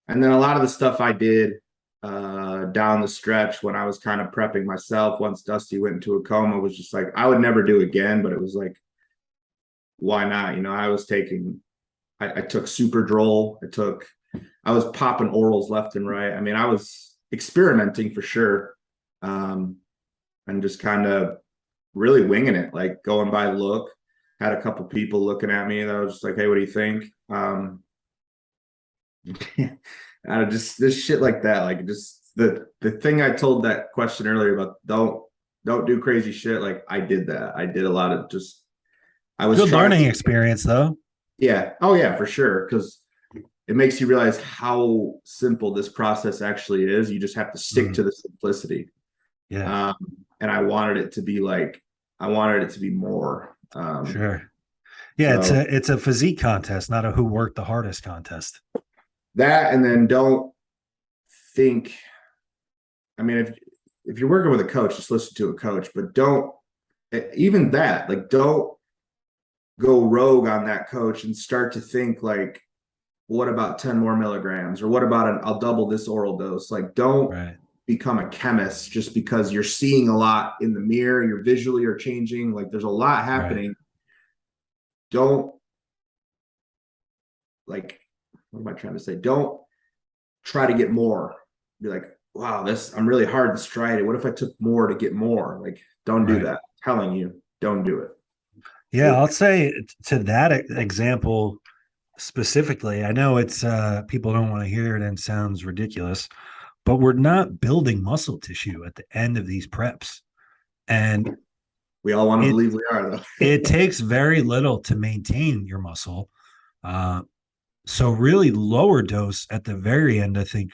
then a lot of the stuff I did down the stretch when I was kind of prepping myself once Dusty went into a coma was just like I would never do again, but it was like, why not? You know, I took super droll. I was popping orals left and right. I mean, I was experimenting for sure. And just kind of really winging it, like going by look. Had a couple people looking at me that I was just like, hey, what do you think? Out of just this shit like that, like just the thing I told that question earlier about don't do crazy shit. Like I did that. I did a lot of just I was Good trying learning to, experience though. yeah. Oh yeah, for sure. Because it makes you realize how simple this process actually is. You just have to stick to the simplicity. Yeah. And I wanted it to be like I wanted it to be more. Sure. Yeah, So it's a physique contest, not a who worked the hardest contest. that, and then don't think. I mean, if you're working with a coach, just listen to a coach, but don't even that. Like, don't go rogue on that coach and start to think like, what about 10 more milligrams, or what about I'll double this oral dose. Like, don't Right. become a chemist just because you're seeing a lot in the mirror. You're visually are changing. Like, there's a lot happening. Right. Don't like. What am I trying to say? Don't try to get more. Be like, wow, I'm really hard to stride it. What if I took more to get more? Like, don't do Right. that. I'm telling you, don't do it. Yeah, I'll say to that example specifically, I know it's people don't want to hear it and sounds ridiculous, but we're not building muscle tissue at the end of these preps. And We all want to it believe we are, though. it takes very little to maintain your muscle. So really lower dose at the very end, I think,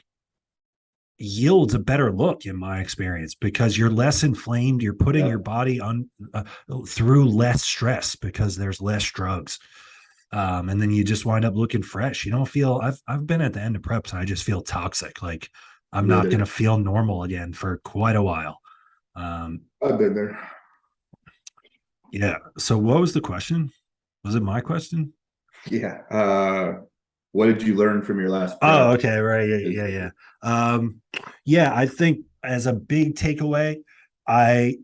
yields a better look in my experience because you're less inflamed. You're putting your body on through less stress because there's less drugs. And then you just wind up looking fresh. You don't feel I've been at the end of preps and I just feel toxic. Like I'm not going to feel normal again for quite a while. I've been there. Yeah. So what was the question? Was it my question? Yeah. What did you learn from your last prep? Oh, okay. Right. Yeah. Yeah. I think as a big takeaway, I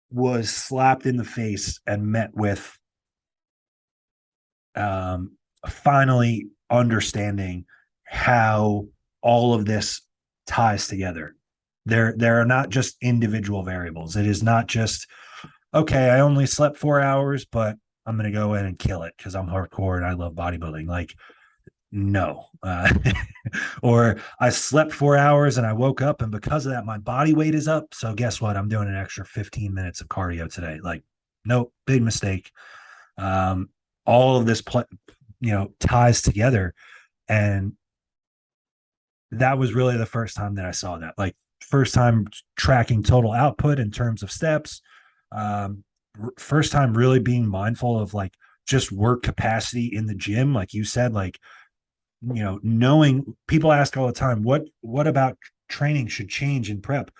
was slapped in the face and met with finally understanding how all of this ties together. There are not just individual variables. It is not just, okay, I only slept 4 hours, but I'm going to go in and kill it because I'm hardcore and I love bodybuilding. Like, no. Or I slept 4 hours and I woke up and because of that, my body weight is up. So guess what? I'm doing an extra 15 minutes of cardio today. Like, nope, big mistake. All of this, ties together. And that was really the first time that I saw that. Like, first time tracking total output in terms of steps. First time really being mindful of like just work capacity in the gym. Like you said, like knowing people ask all the time, what about training should change in prep?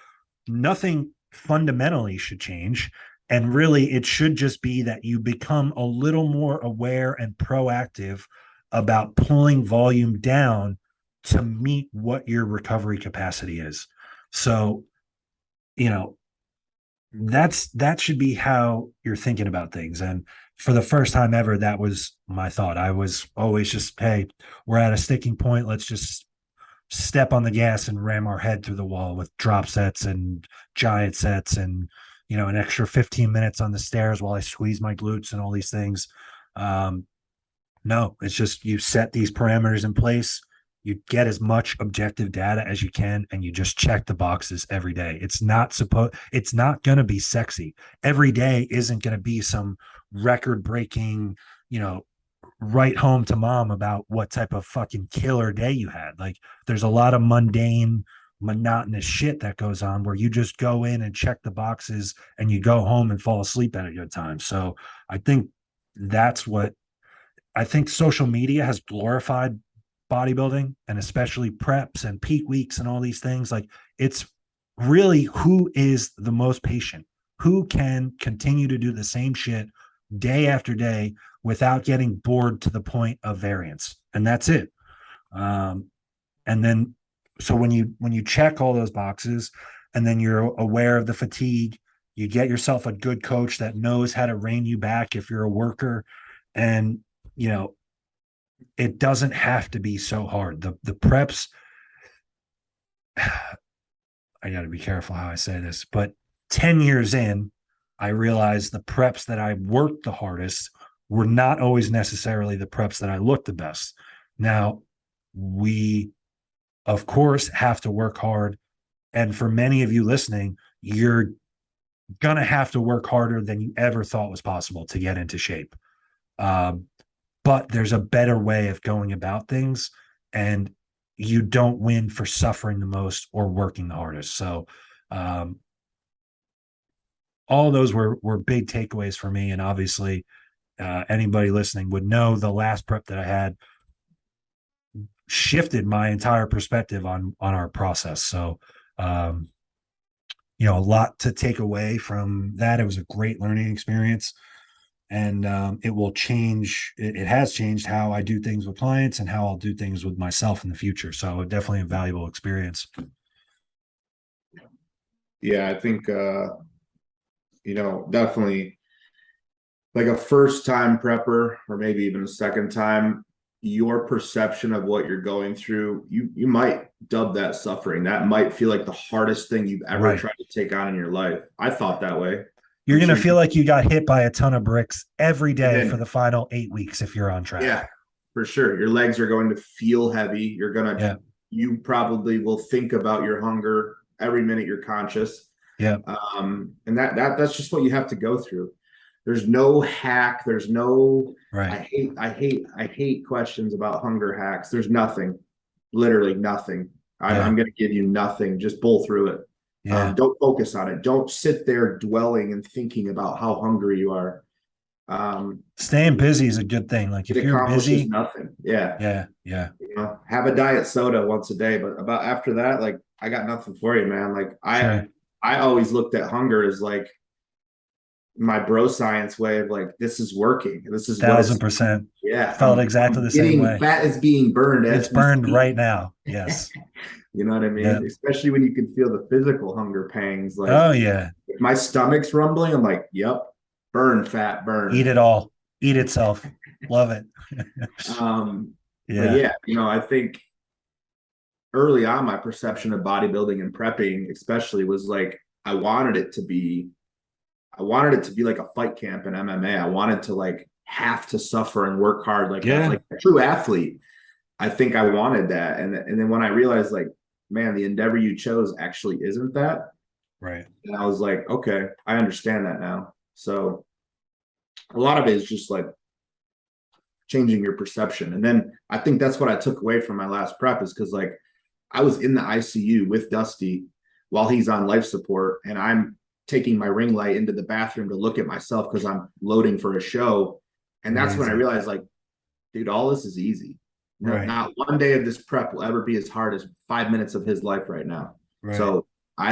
Nothing fundamentally should change. And really, it should just be that you become a little more aware and proactive about pulling volume down to meet what your recovery capacity is. So, that should be how you're thinking about things. And for the first time ever, that was my thought. I was always just, hey, we're at a sticking point. Let's just step on the gas and ram our head through the wall with drop sets and giant sets and an extra 15 minutes on the stairs while I squeeze my glutes and all these things. No, it's just you set these parameters in place, you get as much objective data as you can, and you just check the boxes every day. It's not going to be sexy. Every day isn't going to be some record breaking, write home to mom about what type of fucking killer day you had. Like, there's a lot of mundane, monotonous shit that goes on where you just go in and check the boxes and you go home and fall asleep at a good time. So I think that's what I think social media has glorified bodybuilding, and especially preps and peak weeks and all these things. Like, it's really who is the most patient, who can continue to do the same shit day after day without getting bored to the point of variance. And that's it. And then, so when you check all those boxes and then you're aware of the fatigue, you get yourself a good coach that knows how to rein you back if you're a worker. And, it doesn't have to be so hard. The preps, I got to be careful how I say this, but 10 years in, I realized the preps that I worked the hardest were not always necessarily the preps that I looked the best. Now, we, of course, have to work hard. And for many of you listening, you're going to have to work harder than you ever thought was possible to get into shape. But there's a better way of going about things, and you don't win for suffering the most or working the hardest. So all those were big takeaways for me. And obviously anybody listening would know the last prep that I had shifted my entire perspective on our process. So, a lot to take away from that. It was a great learning experience. And it will change. It has changed how I do things with clients and how I'll do things with myself in the future. So definitely a valuable experience. Yeah, I think, definitely like a first time prepper or maybe even a second time, your perception of what you're going through, you might dub that suffering. That might feel like the hardest thing you've ever tried to take on in your life. I thought that way. You're going to feel like you got hit by a ton of bricks every day for the final 8 weeks if you're on track. Yeah, for sure. Your legs are going to feel heavy. You're going to, you probably will think about your hunger every minute you're conscious. Yeah. And that's just what you have to go through. There's no hack. There's no, I hate questions about hunger hacks. There's nothing, literally nothing. I'm going to give you nothing. Just pull through it. Yeah. Don't focus on it. Don't sit there dwelling and thinking about how hungry you are. Staying busy is a good thing. Like, if you're busy, nothing. Yeah. Have a diet soda once a day, but about after that, like, I got nothing for you, man. Like, I always looked at hunger as like my bro science way of like, this is working. This is 1,000%. Yeah. Felt exactly the same way. Fat is being burned. It's burned right now. Yes. You know what I mean? Yeah. Especially when you can feel the physical hunger pangs. Like, oh yeah. If my stomach's rumbling, I'm like, yep, burn, fat, burn. Eat it all. Eat itself. Love it. Yeah. I think early on, my perception of bodybuilding and prepping, especially, was like, I wanted it to be like a fight camp in MMA. I wanted to like have to suffer and work hard, like a true athlete. I think I wanted that. And then when I realized, like, man, the endeavor you chose actually isn't that. Right. And I was like, okay, I understand that now. So a lot of it is just like changing your perception. And then I think that's what I took away from my last prep, is because, like, I was in the ICU with Dusty while he's on life support, and I'm taking my ring light into the bathroom to look at myself because I'm loading for a show. And that's when I realized, like, dude, all this is easy. Right. Not one day of this prep will ever be as hard as 5 minutes of his life right now. Right. So I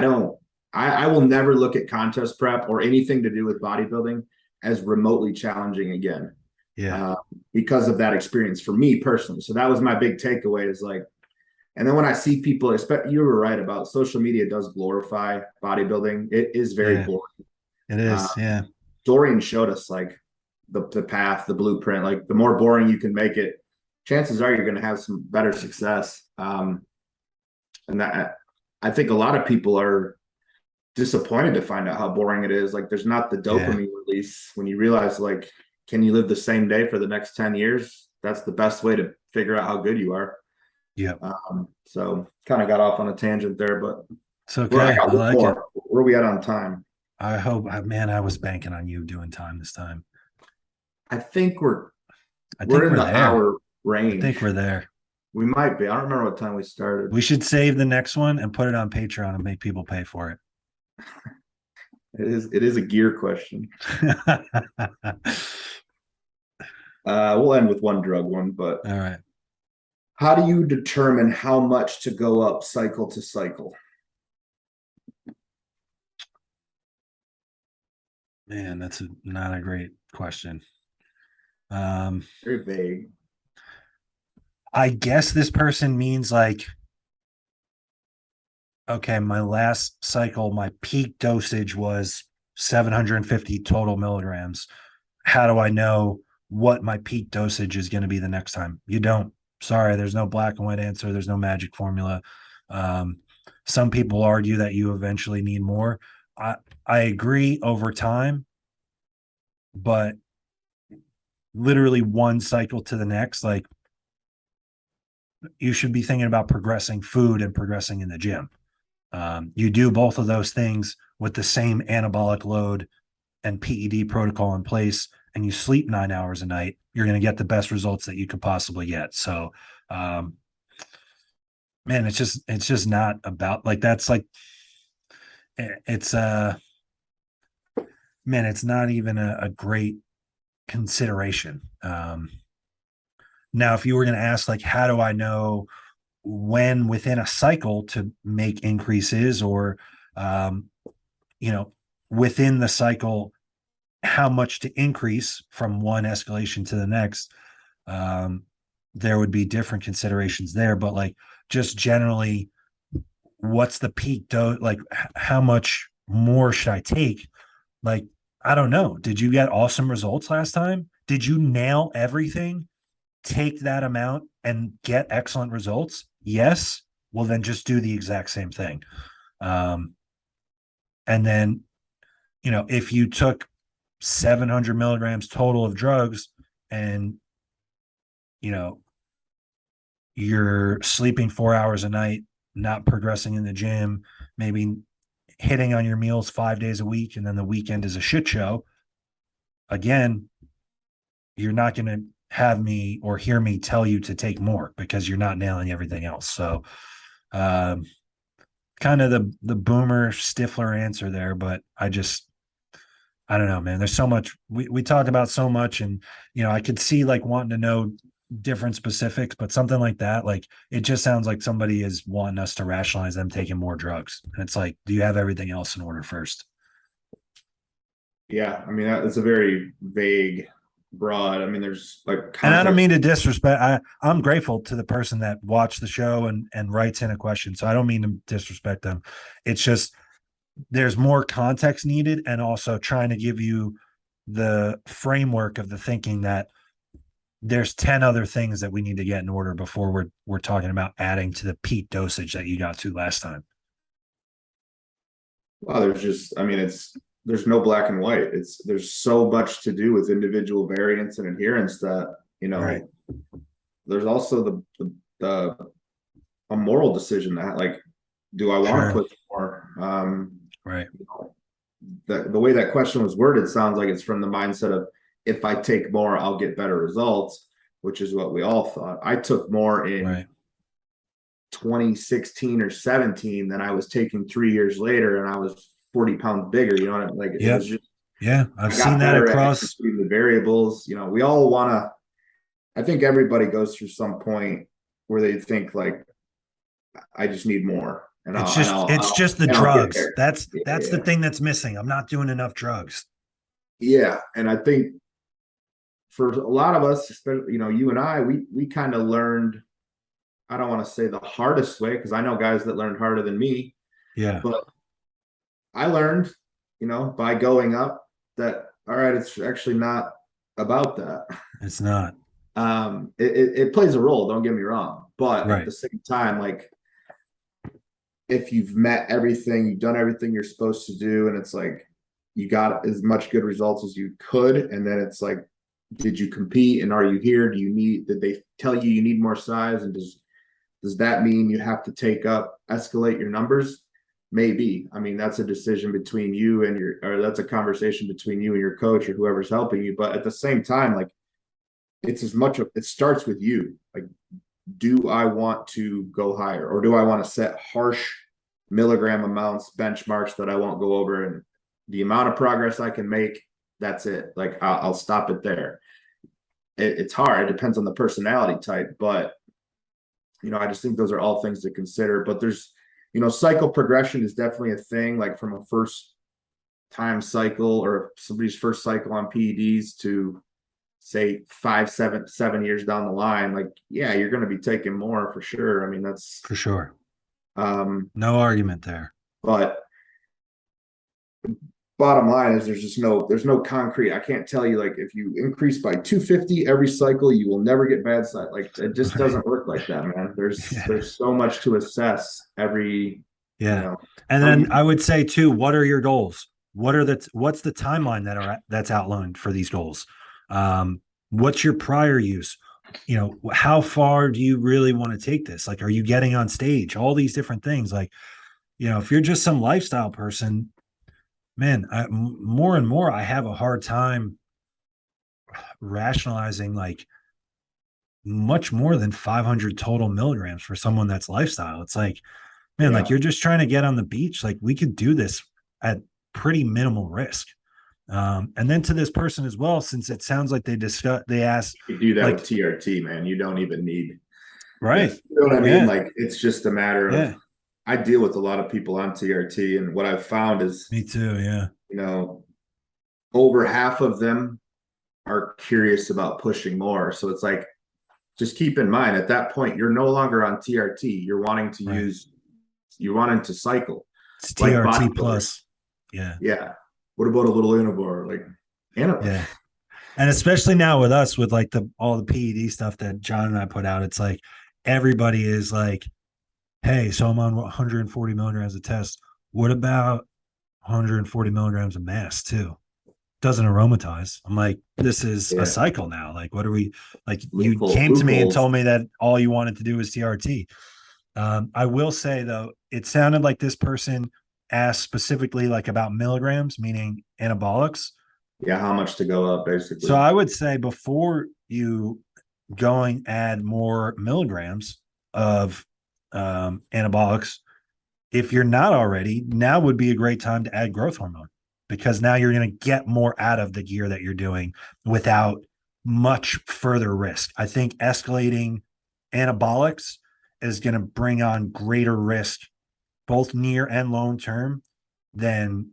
will never look at contest prep or anything to do with bodybuilding as remotely challenging again. Yeah. Because of that experience for me personally. So that was my big takeaway is like, and then when I see people, you were right about social media does glorify bodybuilding. It is very boring. It is. Yeah. Dorian showed us like the path, the blueprint. Like the more boring you can make it, chances are you're going to have some better success. And that I think a lot of people are disappointed to find out how boring it is. Like there's not the dopamine release when you realize like, can you live the same day for the next 10 years? That's the best way to figure out how good you are. Yeah. So kind of got off on a tangent there, but it's okay. I like it. Where are we at on time? I hope, man, I was banking on you doing time this time. I think we're in the there. hour range. I think we're there. We might be. I don't remember what time we started. We should save the next one and put it on Patreon and make people pay for it. It is a gear question. We'll end with one drug one, but all right. How do you determine how much to go up cycle to cycle? Man, that's not a great question. Very vague. I guess this person means like, okay, my last cycle, my peak dosage was 750 total milligrams. How do I know what my peak dosage is going to be the next time? You don't. Sorry, there's no black and white answer. There's no magic formula. Some people argue that you eventually need more. I agree over time, but literally one cycle to the next, like you should be thinking about progressing food and progressing in the gym. You do both of those things with the same anabolic load and PED protocol in place, and you sleep 9 hours a night, you're going to get the best results that you could possibly get. So, man, it's just not about like, that's like, it's man, it's not even a great consideration. Now, if you were going to ask, like, how do I know when within a cycle to make increases or, within the cycle, how much to increase from one escalation to the next, there would be different considerations there. But like, just generally, what's the peak dose? Like, how much more should I take? Like, I don't know. Did you get awesome results last time? Did you nail everything? Take that amount and get excellent results? Yes. Well, then just do the exact same thing. And then, if you took 700 milligrams total of drugs and, you're sleeping 4 hours a night, not progressing in the gym, maybe hitting on your meals 5 days a week, and then the weekend is a shit show. Again, you're not going to have me or hear me tell you to take more because you're not nailing everything else. So, kind of the boomer Stifler answer there, but I don't know, man. There's so much we talked about so much, and I could see like wanting to know different specifics, but something like that, like it just sounds like somebody is wanting us to rationalize them taking more drugs. And it's like, do you have everything else in order first? Yeah, I mean that's a very vague, broad. I mean, there's like context. And I don't mean to disrespect. I'm grateful to the person that watched the show and writes in a question. So I don't mean to disrespect them. It's just there's more context needed, and also trying to give you the framework of the thinking that there's 10 other things that we need to get in order before we're talking about adding to the peak dosage that you got to last time. Well, there's no black and white. There's so much to do with individual variance and adherence that, Right. There's also a moral decision that like, do I want to put more? Right. The way that question was worded sounds like it's from the mindset of, if I take more, I'll get better results, which is what we all thought. I took more in 2016 or 17 than I was taking 3 years later, and I was 40 pounds bigger. You know what I mean? Like, it Yep. was just, I've seen that across the variables. We all want to I think everybody goes through some point where they think like, I just need more, and It's just the I'll get drugs. there. That's the Yeah, thing that's missing. I'm not doing enough drugs. yeah, and I think for a lot of us, especially you and I, we kind of learned. I don't want to say the hardest way because I know guys that learned harder than me, Yeah, but I learned, by going up that all right, it's actually not about that. it's not. It plays a role, don't get me wrong, but at Right. the same time, like if you've met everything, you've done everything you're supposed to do, and it's like you got as much good results as you could, and then it's like, did you compete and are you here? Did they tell you you need more size? And does that mean you have to escalate your numbers? Maybe. I mean, that's a decision between you and or that's a conversation between you and your coach or whoever's helping you. But at the same time, like it starts with you. Like, do I want to go higher, or do I want to set harsh milligram amounts, benchmarks that I won't go over, and the amount of progress I can make, that's it. Like I'll stop it there. It's hard. It depends on the personality type, but I just think those are all things to consider. But there's, cycle progression is definitely a thing. Like from a first time cycle or somebody's first cycle on PEDs to say 5, 7 years down the line, like, yeah, you're going to be taking more for sure. I mean, that's For sure. um, No argument there. but bottom line is there's no concrete. I can't tell you like if you increase by 250 every cycle, you will never get bad side. Like it just doesn't work like that, man. There's so much to assess every, Yeah. And then I would say too, what are your goals? What's the timeline that's outlined for these goals? What's your prior use? How far do you really want to take this? Like, are you getting on stage? All these different things. Like, if you're just some lifestyle person, man, more and more, I have a hard time rationalizing like much more than 500 total milligrams for someone that's lifestyle. It's like, man, like you're just trying to get on the beach. Like we could do this at pretty minimal risk. And then to this person as well, since it sounds like they asked, you do that like, with TRT, man. You don't even need, right. You know what I mean? Yeah. Like it's just a matter of, I deal with a lot of people on TRT, and what I've found is, Me too. Yeah. Over half of them are curious about pushing more. So it's like, just keep in mind at that point, you're no longer on TRT. You're wanting to you're wanting to cycle. It's TRT plus. Yeah. Yeah. What about a little Anabar? Like Anabar. Yeah. And especially now with us, with like all the PED stuff that John and I put out, it's like everybody is like, hey, so I'm on 140 milligrams of test. What about 140 milligrams of mass too? Doesn't aromatize. I'm like, this is a cycle now. Like, what are we like? You came to me and told me that all you wanted to do was TRT. I will say though, it sounded like this person asked specifically like about milligrams, meaning anabolics. Yeah, how much to go up, basically. So I would say before you going add more milligrams of anabolics, if you're not already, now would be a great time to add growth hormone, because now you're going to get more out of the gear that you're doing without much further risk. I think escalating anabolics is going to bring on greater risk, both near and long term, than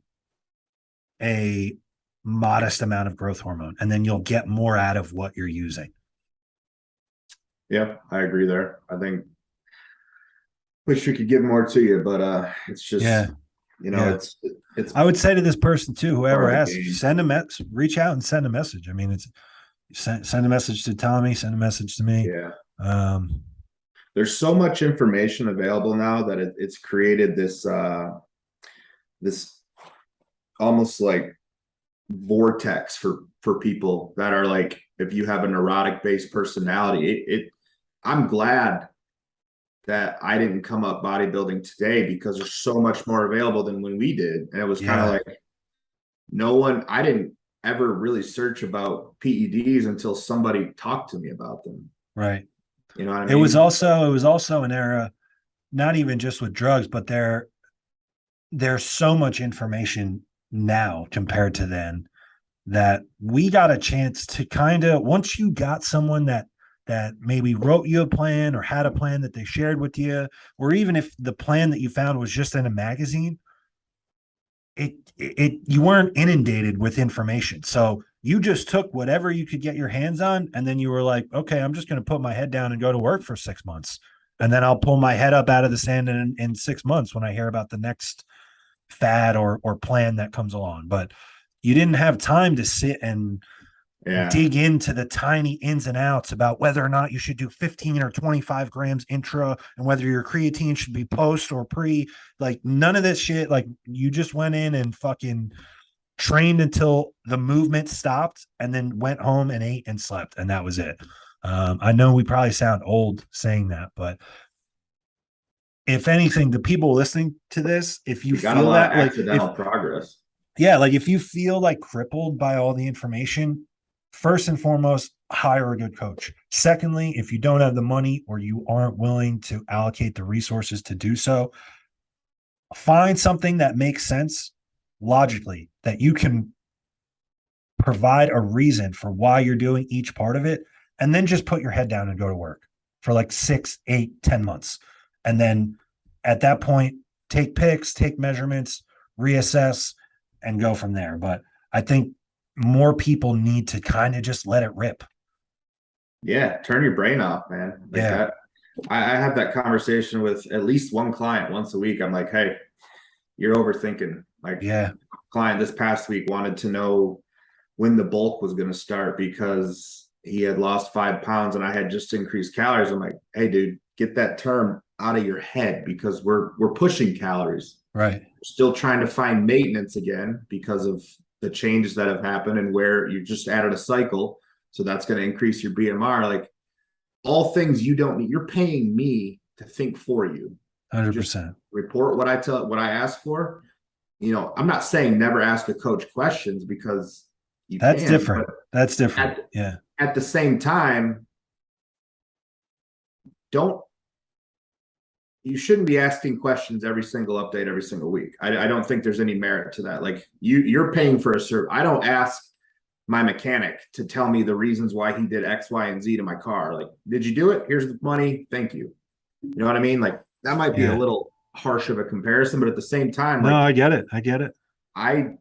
a modest amount of growth hormone. And then you'll get more out of what you're using. Yeah, I agree there. I think wish we could give more to you, but it's just it's I would say to this person too, whoever asks, reach out and send a message. I mean, it's send a message to Tommy, send a message to me. Yeah. There's so much information available now that it's created this this almost like vortex for people that are like, if you have a neurotic based personality, I'm glad that I didn't come up bodybuilding today, because there's so much more available than when we did. And it was kind of like I didn't ever really search about PEDs until somebody talked to me about them. Right. You know what I mean? It was also an era, not even just with drugs, but there's so much information now compared to then, that we got a chance to kind of, once you got someone that that maybe wrote you a plan or had a plan that they shared with you, or even if the plan that you found was just in a magazine, it you weren't inundated with information. So you just took whatever you could get your hands on, and then you were like, okay, I'm just going to put my head down and go to work for 6 months. And then I'll pull my head up out of the sand in 6 months when I hear about the next fad or plan that comes along. But you didn't have time to sit and dig into the tiny ins and outs about whether or not you should do 15 or 25 grams intra and whether your creatine should be post or pre. Like none of this shit. Like you just went in and fucking trained until the movement stopped and then went home and ate and slept. And that was it. I know we probably sound old saying that, but if anything, the people listening to this, if you got a feel lot that of like accidental progress. yeah, like if you feel like crippled by all the information, first and foremost, hire a good coach. Secondly, if you don't have the money or you aren't willing to allocate the resources to do so, find something that makes sense logically, that you can provide a reason for why you're doing each part of it, and then just put your head down and go to work for like 6, 8, 10 months. And then at that point, take pics, take measurements, reassess, and go from there. But I think more people need to kind of just let it rip. Yeah, turn your brain off, man. Like Yeah. that. I have that conversation with at least one client once a week. I'm like, hey, you're overthinking. Like, Yeah. client this past week wanted to know when the bulk was going to start because he had lost 5 pounds and I had just increased calories. I'm like, hey, dude, get that term out of your head because we're pushing calories. Right. We're still trying to find maintenance again because of the changes that have happened and where you just added a cycle. So that's going to increase your BMR. Like all things you don't need. You're paying me to think for you. 100%. Report what I ask for. You know, I'm not saying never ask a coach questions because that's different. That's different. Yeah. At the same time, you shouldn't be asking questions every single update every single week. I don't think there's any merit to that. Like you're paying for a service. I don't ask my mechanic to tell me the reasons why he did X, Y, and Z to my car. Like, did you do it? Here's the money. Thank you. You know what I mean? Like that might be a little harsh of a comparison, but at the same time, no, like, I get it. I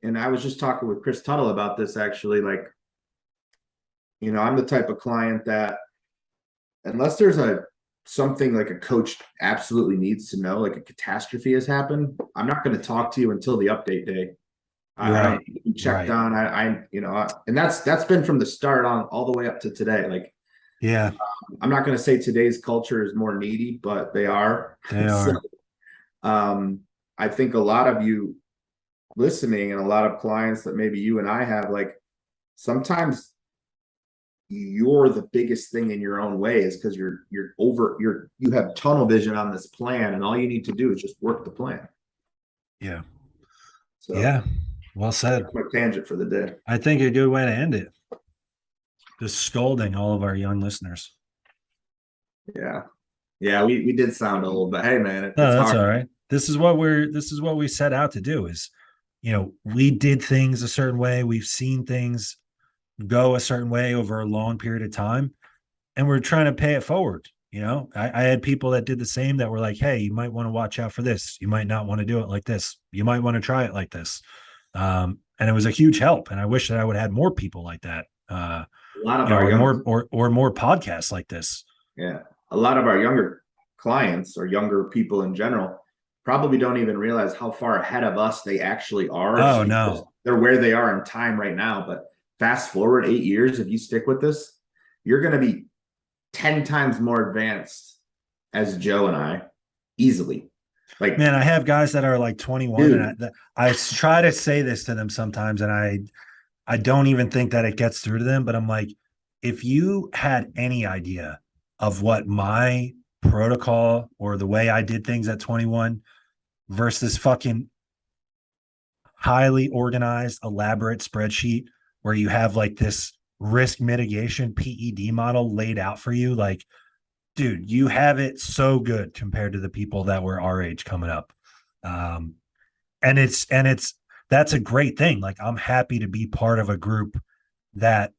was just talking with Chris Tuttle about this actually. Like, you know, I'm the type of client that unless there's something like a coach absolutely needs to know, like a catastrophe has happened, I'm not going to talk to you until the update day. I don't need to be checked on. And that's been from the start on all the way up to today. Like, yeah, I'm not going to say today's culture is more needy, but they are. So, I think a lot of you listening and a lot of clients that maybe you and I have, like sometimes you're the biggest thing in your own way is because you have tunnel vision on this plan and all you need to do is just work the plan. Yeah. So yeah. Well said. That's my tangent for the day. I think a good way to end it. Just scolding all of our young listeners. Yeah. Yeah, we did sound old, but hey man, no, that's hard. All right. This is what we set out to do is, you know, we did things a certain way. We've seen things go a certain way over a long period of time, and we're trying to pay it forward. You know, I had people that did the same that were like, hey, you might want to watch out for this. You might not want to do it like this. You might want to try it like this. And it was a huge help. And I wish that I would have had more people like that. A lot of our more podcasts like this. Yeah. A lot of our younger clients or younger people in general probably don't even realize how far ahead of us they actually are. Oh, no. They're where they are in time right now. But fast forward 8 years, if you stick with this, you're going to be 10 times more advanced as Joe and I easily. Like, man, I have guys that are like 21 dude. And I try to say this to them sometimes, and I don't even think that it gets through to them, but I'm like, if you had any idea of what my protocol or the way I did things at 21 versus fucking highly organized, elaborate spreadsheet where you have like this risk mitigation PED model laid out for you, like, dude, you have it so good compared to the people that were our age coming up. And that's a great thing. Like, I'm happy to be part of a group that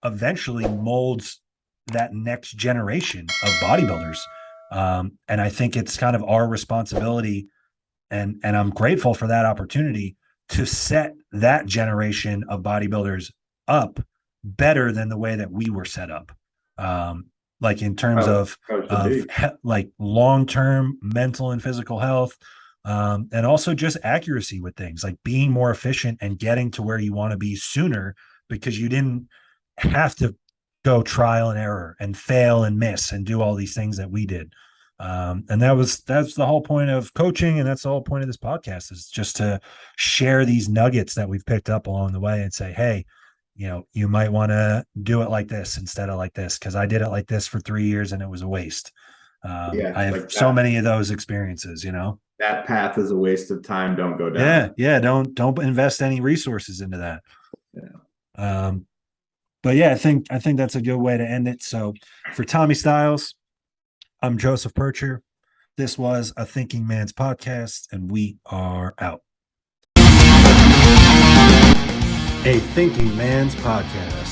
eventually molds that next generation of bodybuilders. And I think it's kind of our responsibility, and I'm grateful for that opportunity to set that generation of bodybuilders up better than the way that we were set up. Like in terms of like long-term mental and physical health, and also just accuracy with things, like being more efficient and getting to where you want to be sooner, because you didn't have to go trial and error and fail and miss and do all these things that we did. And that's the whole point of coaching, and that's the whole point of this podcast, is just to share these nuggets that we've picked up along the way and say, hey, you know, you might want to do it like this instead of like this, because I did it like this for 3 years and it was a waste. I have so many of those experiences, you know. That path is a waste of time. Don't go down. Yeah. Don't invest any resources into that. Yeah. But yeah, I think that's a good way to end it. So for Tommy Stiles, I'm Joseph PIRCHER. This was a Thinking Man's podcast, and we are out. A Thinking Man's podcast.